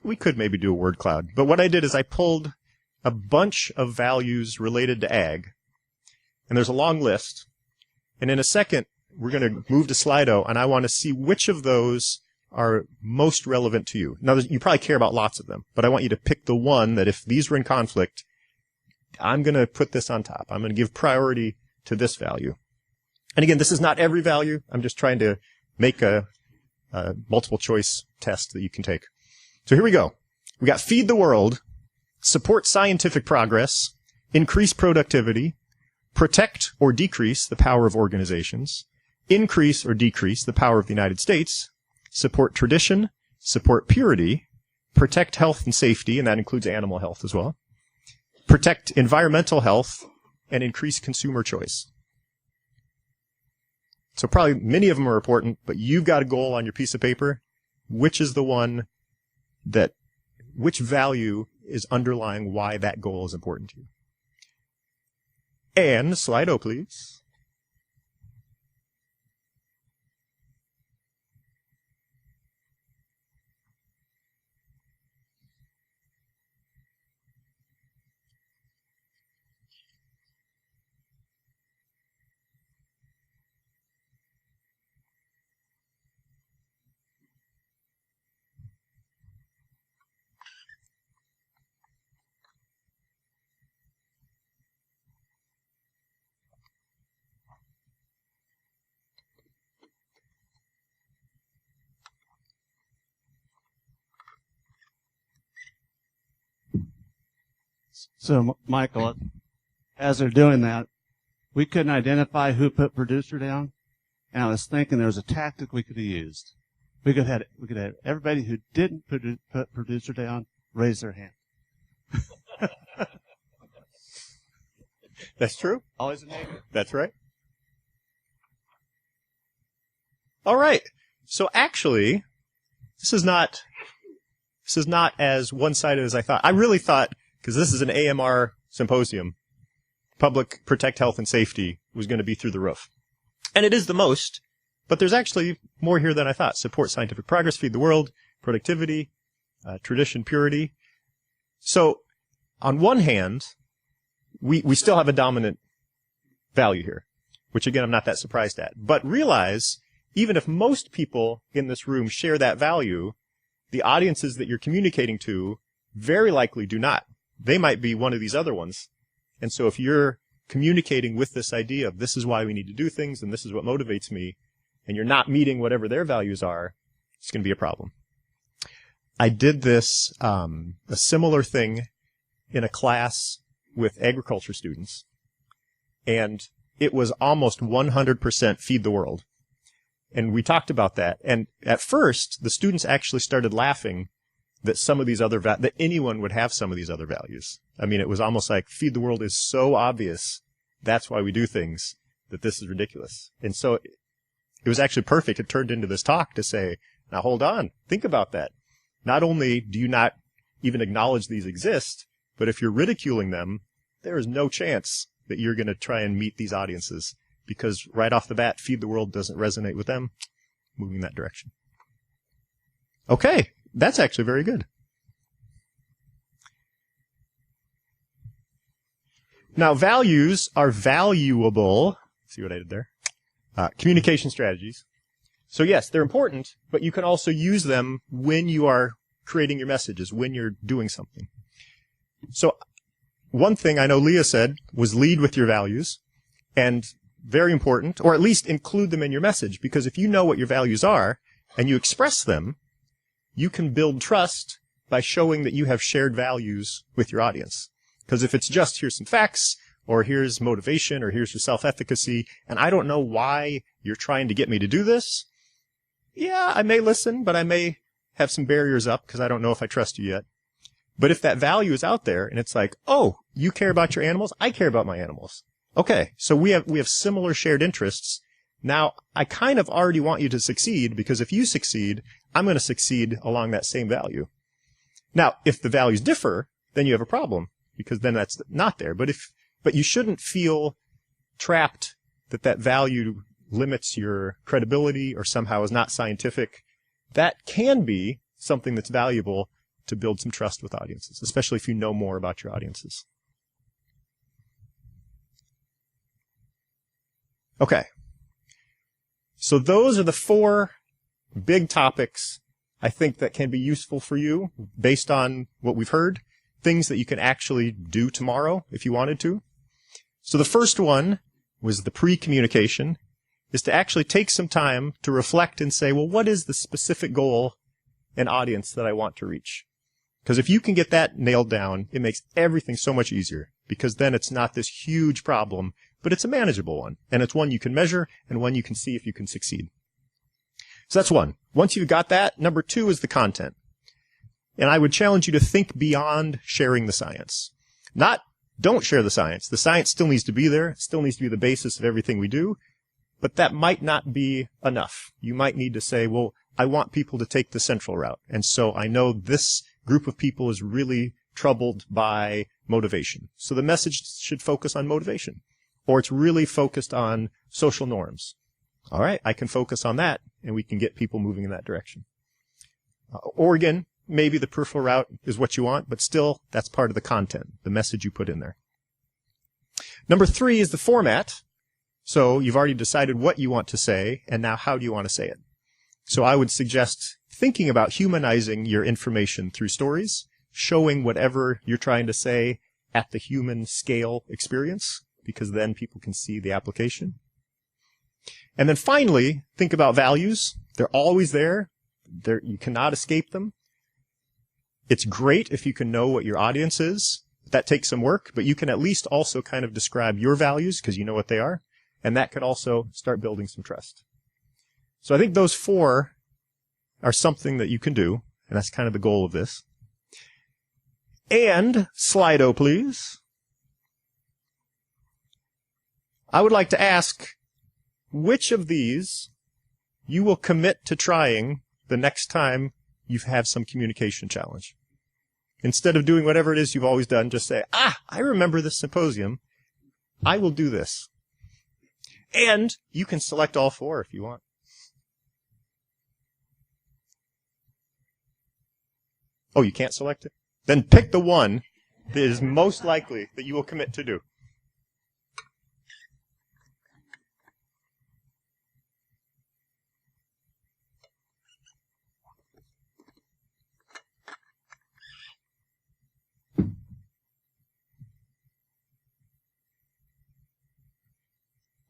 we could maybe do a word cloud. But what I did is I pulled a bunch of values related to ag. And there's a long list. And in a second, we're going to move to Slido, and I want to see which of those are most relevant to you. Now, you probably care about lots of them, but I want you to pick the one that if these were in conflict, I'm going to put this on top. I'm going to give priority to this value. And again, this is not every value. I'm just trying to make a multiple choice test that you can take. So here we go. We got feed the world, support scientific progress, increase productivity, protect or decrease the power of organizations, increase or decrease the power of the United States, support tradition, support purity, protect health and safety, and that includes animal health as well, protect environmental health, and increase consumer choice. So probably many of them are important, but you've got a goal on your piece of paper. Which is the one that, which value is underlying why that goal is important to you? And Slido, please. So, Michael, as they're doing that, we couldn't identify who put producer down, and I was thinking there was a tactic we could have used. We could have everybody who didn't put producer down raise their hand. That's true. Always a neighbor. That's right. All right. So actually, this is not as one-sided as I thought. I really thought, because this is an AMR symposium, public protect health and safety was going to be through the roof. And it is the most, but there's actually more here than I thought. Support scientific progress, feed the world, productivity, tradition, purity. So on one hand, we still have a dominant value here, which again, I'm not that surprised at. But realize, even if most people in this room share that value, the audiences that you're communicating to very likely do not. They might be one of these other ones. And so if you're communicating with this idea of this is why we need to do things and this is what motivates me, and you're not meeting whatever their values are, it's going to be a problem. I did this, a similar thing in a class with agriculture students, and it was almost 100% feed the world. And we talked about that. And at first, the students actually started laughing that some of these other that anyone would have some of these other values. I mean, it was almost like feed the world is so obvious. That's why we do things, that this is ridiculous. And so it was actually perfect. It turned into this talk to say, now hold on, think about that. Not only do you not even acknowledge these exist, but if you're ridiculing them, there is no chance that you're going to try and meet these audiences, because right off the bat, feed the world doesn't resonate with them. Moving in that direction. Okay. That's actually very good. Now, values are valuable. See what I did there? Communication strategies. So yes, they're important, but you can also use them when you are creating your messages, when you're doing something. So one thing I know Leah said was lead with your values, and very important, or at least include them in your message, because if you know what your values are and you express them, you can build trust by showing that you have shared values with your audience. Because if it's just here's some facts, or here's motivation, or here's your self-efficacy, and I don't know why you're trying to get me to do this, yeah, I may listen, but I may have some barriers up because I don't know if I trust you yet. But if that value is out there and it's like, oh, you care about your animals, I care about my animals. Okay, so we have similar shared interests. Now, I kind of already want you to succeed, because if you succeed, I'm going to succeed along that same value. Now, if the values differ, then you have a problem, because then that's not there. But you shouldn't feel trapped that value limits your credibility or somehow is not scientific. That can be something that's valuable to build some trust with audiences, especially if you know more about your audiences. Okay. So those are the 4 big topics I think that can be useful for you based on what we've heard, things that you can actually do tomorrow if you wanted to. So the first one was the pre-communication, is to actually take some time to reflect and say, well, what is the specific goal and audience that I want to reach? Because if you can get that nailed down, it makes everything so much easier, because then it's not this huge problem, but it's a manageable one, and it's one you can measure and one you can see if you can succeed. So that's one. Once you've got that, number 2 is the content. And I would challenge you to think beyond sharing the science. Not don't share the science. The science still needs to be there. It still needs to be the basis of everything we do. But that might not be enough. You might need to say, well, I want people to take the central route. And so I know this group of people is really troubled by motivation. So the message should focus on motivation. Or it's really focused on social norms. All right, I can focus on that, and we can get people moving in that direction. Or again, maybe the peripheral route is what you want, but still, that's part of the content, the message you put in there. Number 3 is the format. So you've already decided what you want to say, and now how do you want to say it? So I would suggest thinking about humanizing your information through stories, showing whatever you're trying to say at the human scale experience, because then people can see the application. And then finally, think about values. They're always there. You cannot escape them. It's great if you can know what your audience is. That takes some work, but you can at least also kind of describe your values because you know what they are. And that could also start building some trust. So I think those 4 are something that you can do, and that's kind of the goal of this. And, Slido, please. I would like to ask which of these you will commit to trying the next time you have some communication challenge. Instead of doing whatever it is you've always done, just say, I remember this symposium. I will do this. And you can select all 4 if you want. Oh, you can't select it? Then pick the one that is most likely that you will commit to do.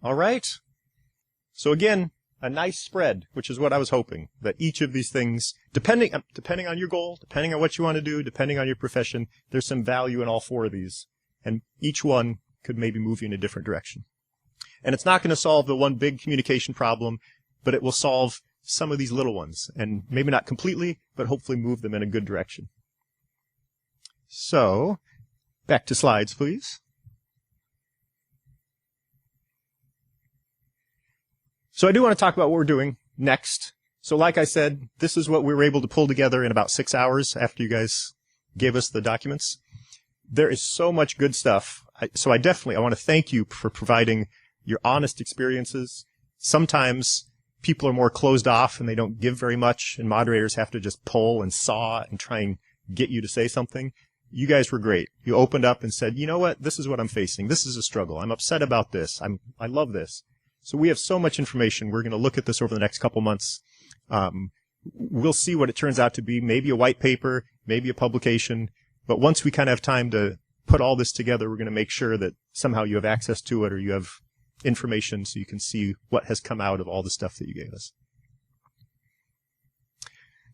All right. So again, a nice spread, which is what I was hoping, that each of these things, depending on your goal, depending on what you want to do, depending on your profession, there's some value in all 4 of these. And each one could maybe move you in a different direction. And it's not going to solve the one big communication problem, but it will solve some of these little ones. And maybe not completely, but hopefully move them in a good direction. So, back to slides, please. So I do want to talk about what we're doing next. So like I said, this is what we were able to pull together in about 6 hours after you guys gave us the documents. There is so much good stuff. So I want to thank you for providing your honest experiences. Sometimes people are more closed off and they don't give very much, and moderators have to just pull and saw and try and get you to say something. You guys were great. You opened up and said, you know what? This is what I'm facing. This is a struggle. I'm upset about this. I love this. So we have so much information. We're going to look at this over the next couple months. We'll see what it turns out to be. Maybe a white paper, maybe a publication. But once we kind of have time to put all this together, we're going to make sure that somehow you have access to it or you have information so you can see what has come out of all the stuff that you gave us.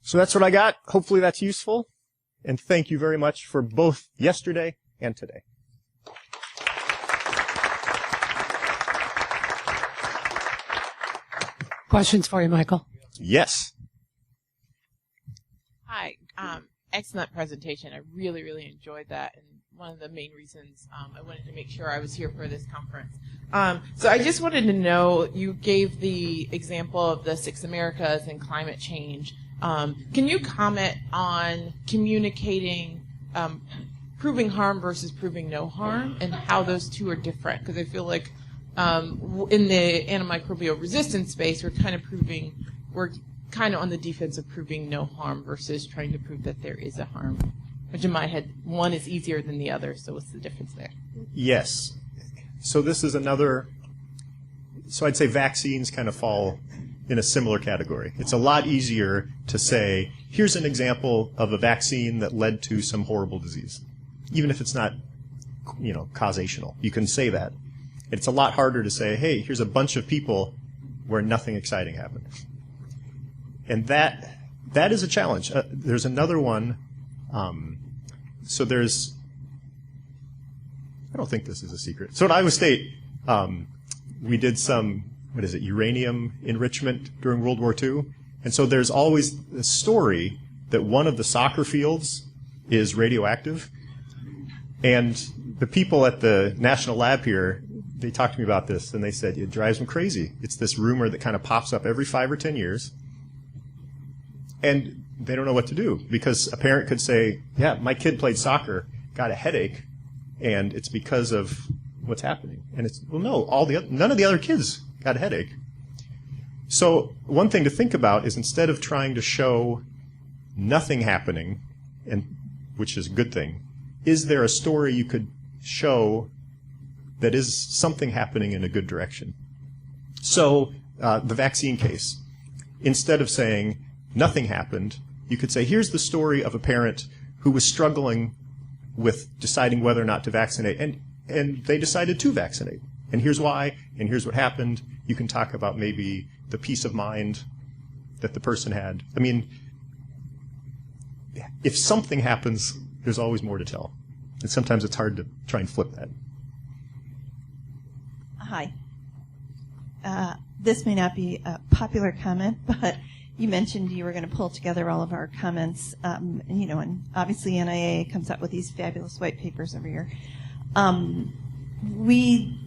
So that's what I got. Hopefully that's useful. And thank you very much for both yesterday and today. Questions for you, Michael? Yes. Hi. Excellent presentation. I really, really enjoyed that. And one of the main reasons I wanted to make sure I was here for this conference. So I just wanted to know, you gave the example of the 6 Americas and climate change. Can you comment on communicating proving harm versus proving no harm and how those two are different? Because I feel like in the antimicrobial resistance space, we're kind of proving, we're kind of on the defense of proving no harm versus trying to prove that there is a harm. Which in my head, one is easier than the other, so what's the difference there? Yes. So this is another, so I'd say vaccines kind of fall in a similar category. It's a lot easier to say, here's an example of a vaccine that led to some horrible disease. Even if it's not, causational. You can say that. It's a lot harder to say, hey, here's a bunch of people where nothing exciting happened. And that is a challenge. There's another one. So there's, I don't think this is a secret. So at Iowa State, we did some, uranium enrichment during World War II. And so there's always a story that one of the soccer fields is radioactive. And the people at the National Lab here, they talked to me about this, and they said, it drives them crazy. It's this rumor that kind of pops up every 5 or 10 years. And they don't know what to do, because a parent could say, yeah, my kid played soccer, got a headache, and it's because of what's happening. And it's, well, no, none of the other kids got a headache. So one thing to think about is, instead of trying to show nothing happening, and which is a good thing, is there a story you could show that is something happening in a good direction? So the vaccine case, instead of saying nothing happened, you could say, here's the story of a parent who was struggling with deciding whether or not to vaccinate, and they decided to vaccinate. And here's why, and here's what happened. You can talk about maybe the peace of mind that the person had. I mean, if something happens, there's always more to tell. And sometimes it's hard to try and flip that. Hi. This may not be a popular comment, but you mentioned you were going to pull together all of our comments, and obviously NIAA comes out with these fabulous white papers every year. We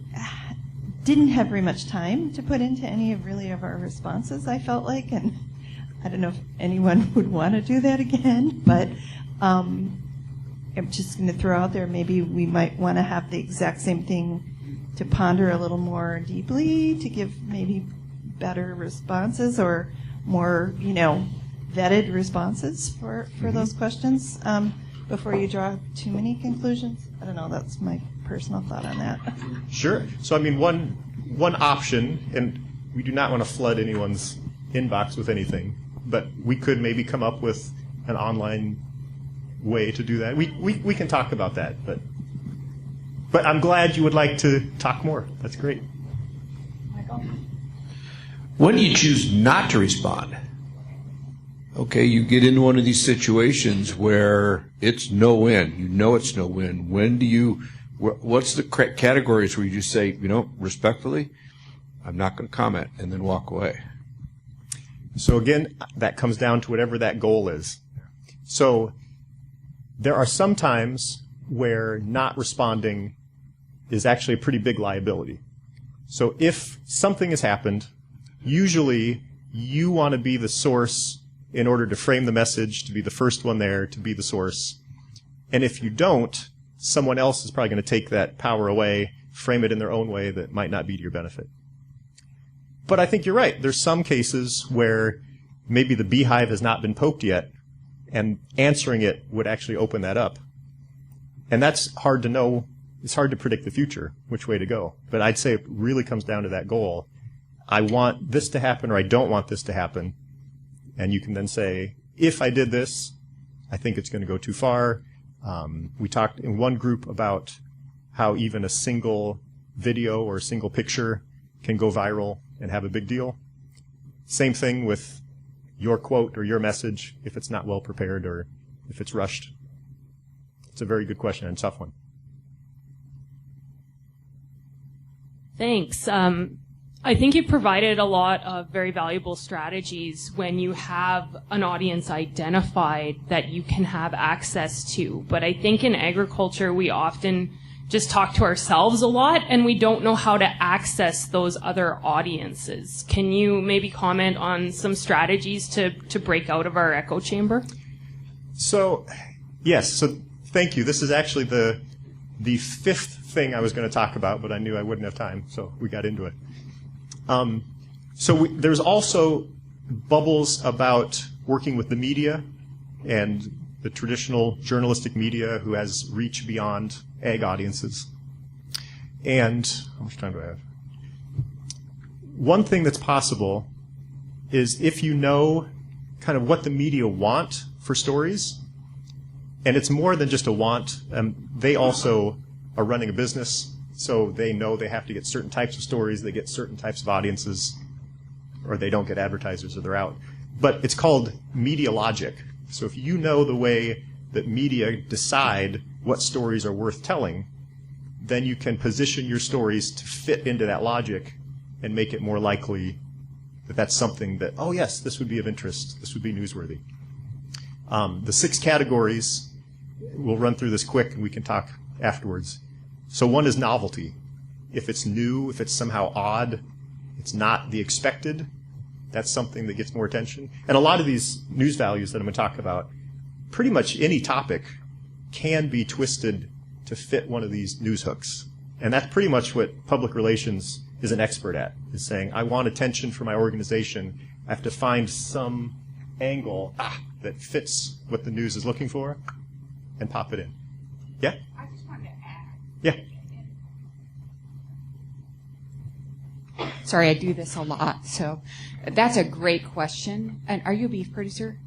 didn't have very much time to put into any of our responses, I felt like, and I don't know if anyone would want to do that again, but I'm just going to throw out there, maybe we might want to have the exact same thing to ponder a little more deeply, to give maybe better responses or more, vetted responses for those questions before you draw too many conclusions. I don't know. That's my personal thought on that. Sure. So, I mean, one option, and we do not want to flood anyone's inbox with anything, but we could maybe come up with an online way to do that. We can talk about that, but I'm glad you would like to talk more. That's great. Michael? When do you choose not to respond? Okay, you get into one of these situations where it's no win. You know it's no win. What's the categories where you just say, respectfully, I'm not going to comment, and then walk away? So again, that comes down to whatever that goal is. So there are some times where not responding is actually a pretty big liability. So if something has happened, usually you want to be the source in order to frame the message, to be the first one there, to be the source. And if you don't, someone else is probably going to take that power away, frame it in their own way that might not be to your benefit. But I think you're right. There's some cases where maybe the beehive has not been poked yet, and answering it would actually open that up. And that's hard to know. It's hard to predict the future, which way to go. But I'd say it really comes down to that goal. I want this to happen, or I don't want this to happen. And you can then say, if I did this, I think it's going to go too far. We talked in one group about how even a single video or a single picture can go viral and have a big deal. Same thing with your quote or your message, if it's not well prepared or if it's rushed. It's a very good question and a tough one. Thanks. I think you've provided a lot of very valuable strategies when you have an audience identified that you can have access to. But I think in agriculture, we often just talk to ourselves a lot, and we don't know how to access those other audiences. Can you maybe comment on some strategies to break out of our echo chamber? So, yes. So thank you. This is actually the fifth thing I was going to talk about, but I knew I wouldn't have time, so we got into it. There's also bubbles about working with the media and the traditional journalistic media who has reach beyond ag audiences. And how much time do I have? One thing that's possible is if you know kind of what the media want for stories, and it's more than just a want. They also are running a business, so they know they have to get certain types of stories, they get certain types of audiences, or they don't get advertisers or they're out. But it's called media logic. So if you know the way that media decide what stories are worth telling, then you can position your stories to fit into that logic and make it more likely that that's something that, oh yes, this would be of interest, this would be newsworthy. The 6 categories, we'll run through this quick and we can talk afterwards. So one is novelty. If it's new, if it's somehow odd, it's not the expected, that's something that gets more attention. And a lot of these news values that I'm going to talk about, pretty much any topic can be twisted to fit one of these news hooks. And that's pretty much what public relations is an expert at, is saying, I want attention for my organization. I have to find some angle that fits what the news is looking for and pop it in. Yeah? I just wanted to add. Yeah. Sorry, I do this a lot, so that's a great question. And are you a beef producer?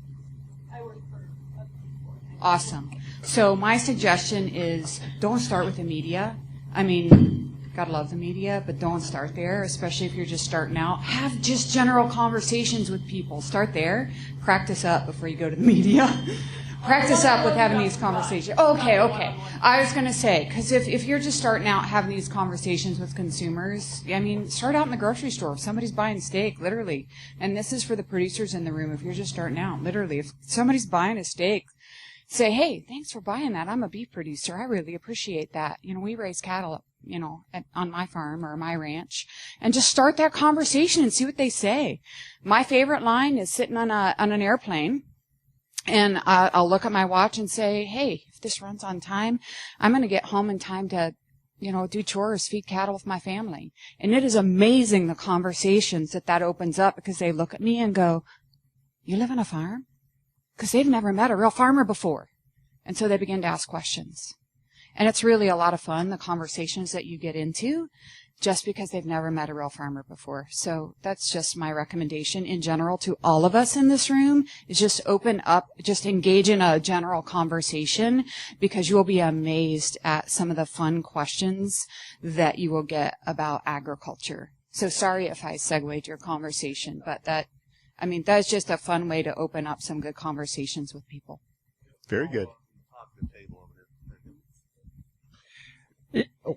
I work for a Awesome. So my suggestion is don't start with the media. I mean, gotta love the media, but don't start there, especially if you're just starting out. Have just general conversations with people. Start there. Practice up before you go to the media. Practice up with having these conversations. Okay. I was going to say, because if you're just starting out having these conversations with consumers, I mean, start out in the grocery store. If somebody's buying steak, literally, and this is for the producers in the room, if you're just starting out, literally, if somebody's buying a steak, say, hey, thanks for buying that. I'm a beef producer. I really appreciate that. You know, we raise cattle, you know, on my farm or my ranch, and just start that conversation and see what they say. My favorite line is sitting on an airplane. And I'll look at my watch and say, hey, if this runs on time, I'm going to get home in time to, you know, do chores, feed cattle with my family. And it is amazing the conversations that opens up, because they look at me and go, you live on a farm? Because they've never met a real farmer before. And so they begin to ask questions. And it's really a lot of fun, the conversations that you get into, just because they've never met a real farmer before. So that's just my recommendation in general to all of us in this room, is just open up, just engage in a general conversation, because you will be amazed at some of the fun questions that you will get about agriculture. So sorry if I segued your conversation, but that's just a fun way to open up some good conversations with people. Very good.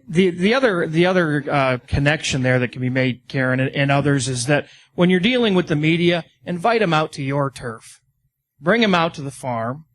The other connection there that can be made, Karen, and others, is that when you're dealing with the media, invite them out to your turf. Bring them out to the farm.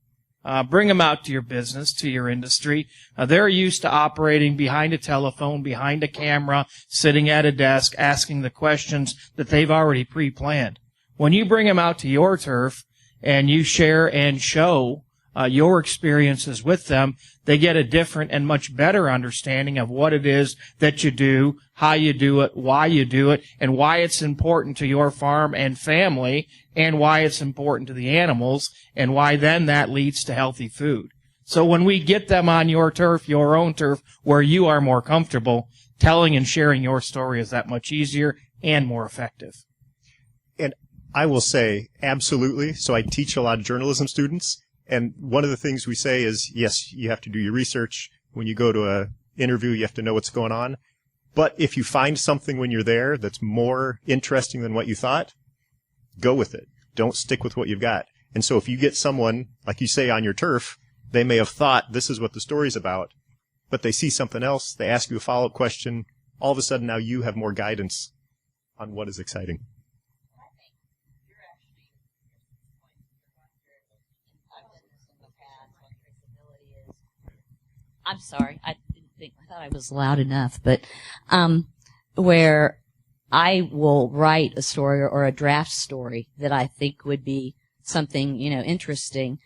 Bring them out to your business, to your industry. They're used to operating behind a telephone, behind a camera, sitting at a desk, asking the questions that they've already pre-planned. When you bring them out to your turf and you share and show your experiences with them, they get a different and much better understanding of what it is that you do, how you do it, why you do it, and why it's important to your farm and family, and why it's important to the animals, and why then that leads to healthy food. So when we get them on your turf, your own turf, where you are more comfortable, telling and sharing your story is that much easier and more effective. And I will say, absolutely. So I teach a lot of journalism students. And one of the things we say is, yes, you have to do your research. When you go to an interview, you have to know what's going on. But if you find something when you're there that's more interesting than what you thought, go with it. Don't stick with what you've got. And so if you get someone, like you say, on your turf, they may have thought this is what the story's about, but they see something else, they ask you a follow-up question, all of a sudden now you have more guidance on what is exciting. I'm sorry, I thought I was loud enough, but where I will write a story or a draft story that I think would be something, interesting,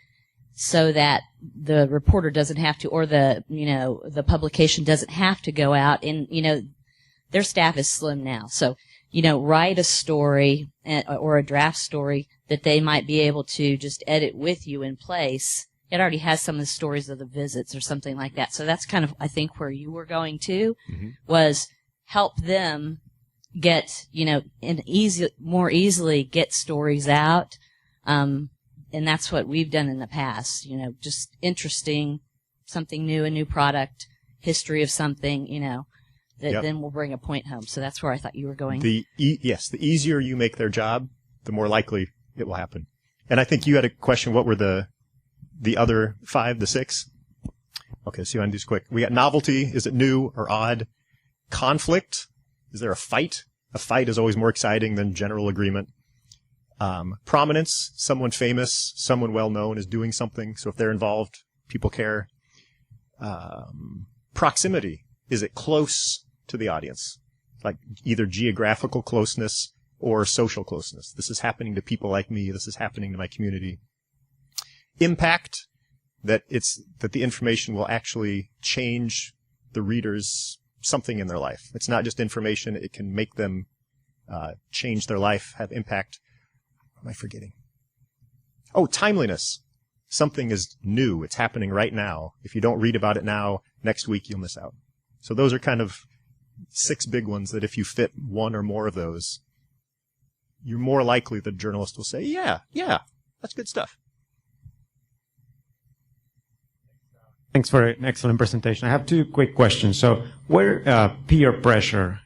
so that the reporter doesn't have to, or the publication doesn't have to go out and, their staff is slim now. So write a story or a draft story that they might be able to just edit with you in place. It already has some of the stories of the visits or something like that. So that's kind of, I think, where you were going to, was help them get, more easily get stories out. And that's what we've done in the past, just interesting, something new, a new product, history of something, that then will bring a point home. So that's where I thought you were going. Yes, the easier you make their job, the more likely it will happen. And I think you had a question. What were the other 5, the 6? Okay, so you want to do this quick. We got novelty. Is it new or odd? Conflict. Is there a fight? A fight is always more exciting than general agreement. Prominence. Someone famous, someone well-known is doing something. So if they're involved, people care. Proximity. Is it close to the audience? Like either geographical closeness or social closeness. This is happening to people like me. This is happening to my community. Impact, that the information will actually change the readers something in their life. It's not just information. It can make them change their life, have impact. What am I forgetting? Oh, timeliness. Something is new. It's happening right now. If you don't read about it now, next week you'll miss out. So those are kind of 6 big ones that if you fit one or more of those, you're more likely the journalist will say, yeah, that's good stuff. Thanks for an excellent presentation. I have 2 quick questions. So where peer pressure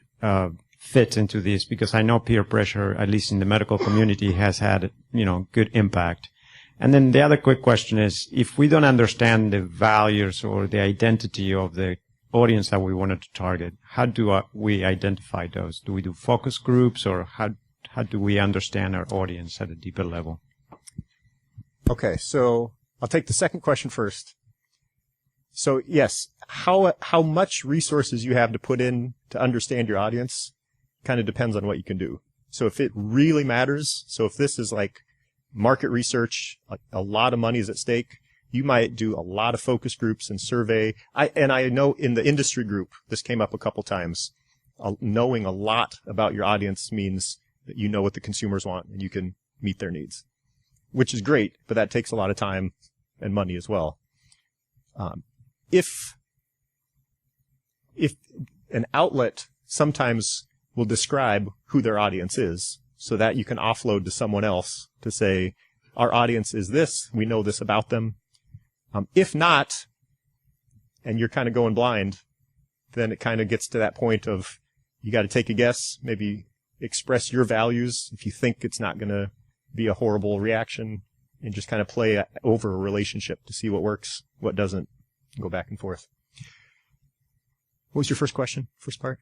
fits into this, because I know peer pressure, at least in the medical community, has had, good impact. And then the other quick question is, if we don't understand the values or the identity of the audience that we wanted to target, how do we identify those? Do we do focus groups, or how do we understand our audience at a deeper level? Okay, so I'll take the second question first. So yes, how much resources you have to put in to understand your audience kind of depends on what you can do. So if it really matters, so if this is like market research, a lot of money is at stake, you might do a lot of focus groups and survey. I know in the industry group, this came up a couple times. Knowing a lot about your audience means that you know what the consumers want and you can meet their needs, which is great, but that takes a lot of time and money as well. If an outlet sometimes will describe who their audience is so that you can offload to someone else to say, our audience is this, we know this about them. If not, and you're kind of going blind, then it kind of gets to that point of you got to take a guess, maybe express your values if you think it's not going to be a horrible reaction, and just kind of play over a relationship to see what works, what doesn't, go back and forth. What was your first question? First part?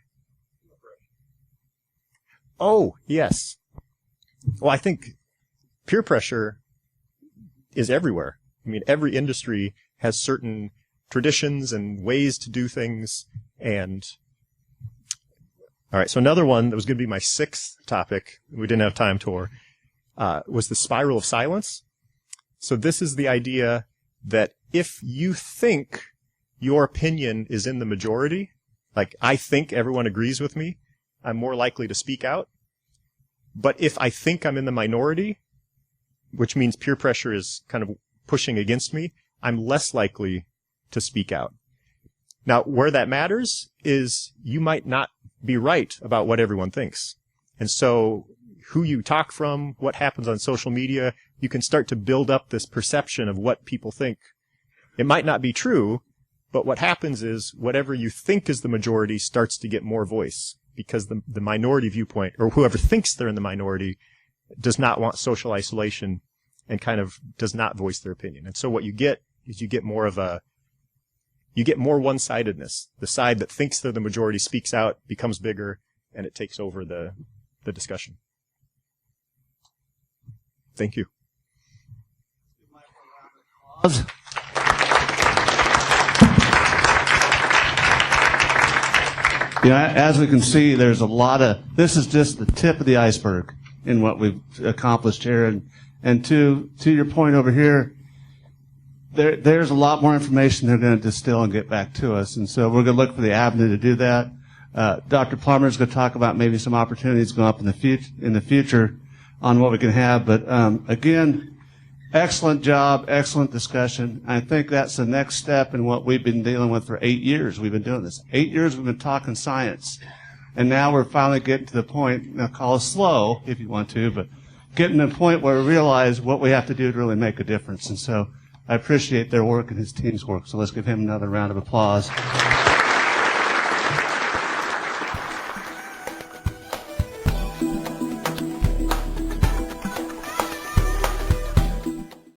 Oh, yes. Well, I think peer pressure is everywhere. I mean, every industry has certain traditions and ways to do things. And all right, so another one that was going to be my 6th topic, we didn't have time for, was the spiral of silence. So this is the idea that if you think your opinion is in the majority, like I think everyone agrees with me, I'm more likely to speak out. But if I think I'm in the minority, which means peer pressure is kind of pushing against me, I'm less likely to speak out. Now, where that matters is you might not be right about what everyone thinks. And so who you talk from, what happens on social media, you can start to build up this perception of what people think. It might not be true, but what happens is whatever you think is the majority starts to get more voice, because the minority viewpoint, or whoever thinks they're in the minority, does not want social isolation and kind of does not voice their opinion. And so what you get is you get more one-sidedness. The side that thinks they're the majority speaks out, becomes bigger, and it takes over the discussion. Thank you. As we can see, there's a lot of, this is just the tip of the iceberg in what we've accomplished here. And to your point over here, there's a lot more information they're going to distill and get back to us. And so we're going to look for the avenue to do that. Dr. Plummer is going to talk about maybe some opportunities going up in the future on what we can have. But again, excellent job, excellent discussion. I think that's the next step in what we've been dealing with for 8 years. We've been doing this. 8 years we've been talking science. And now we're finally getting to the point, now call it slow if you want to, but getting to the point where we realize what we have to do to really make a difference. And so I appreciate their work and his team's work. So let's give him another round of applause.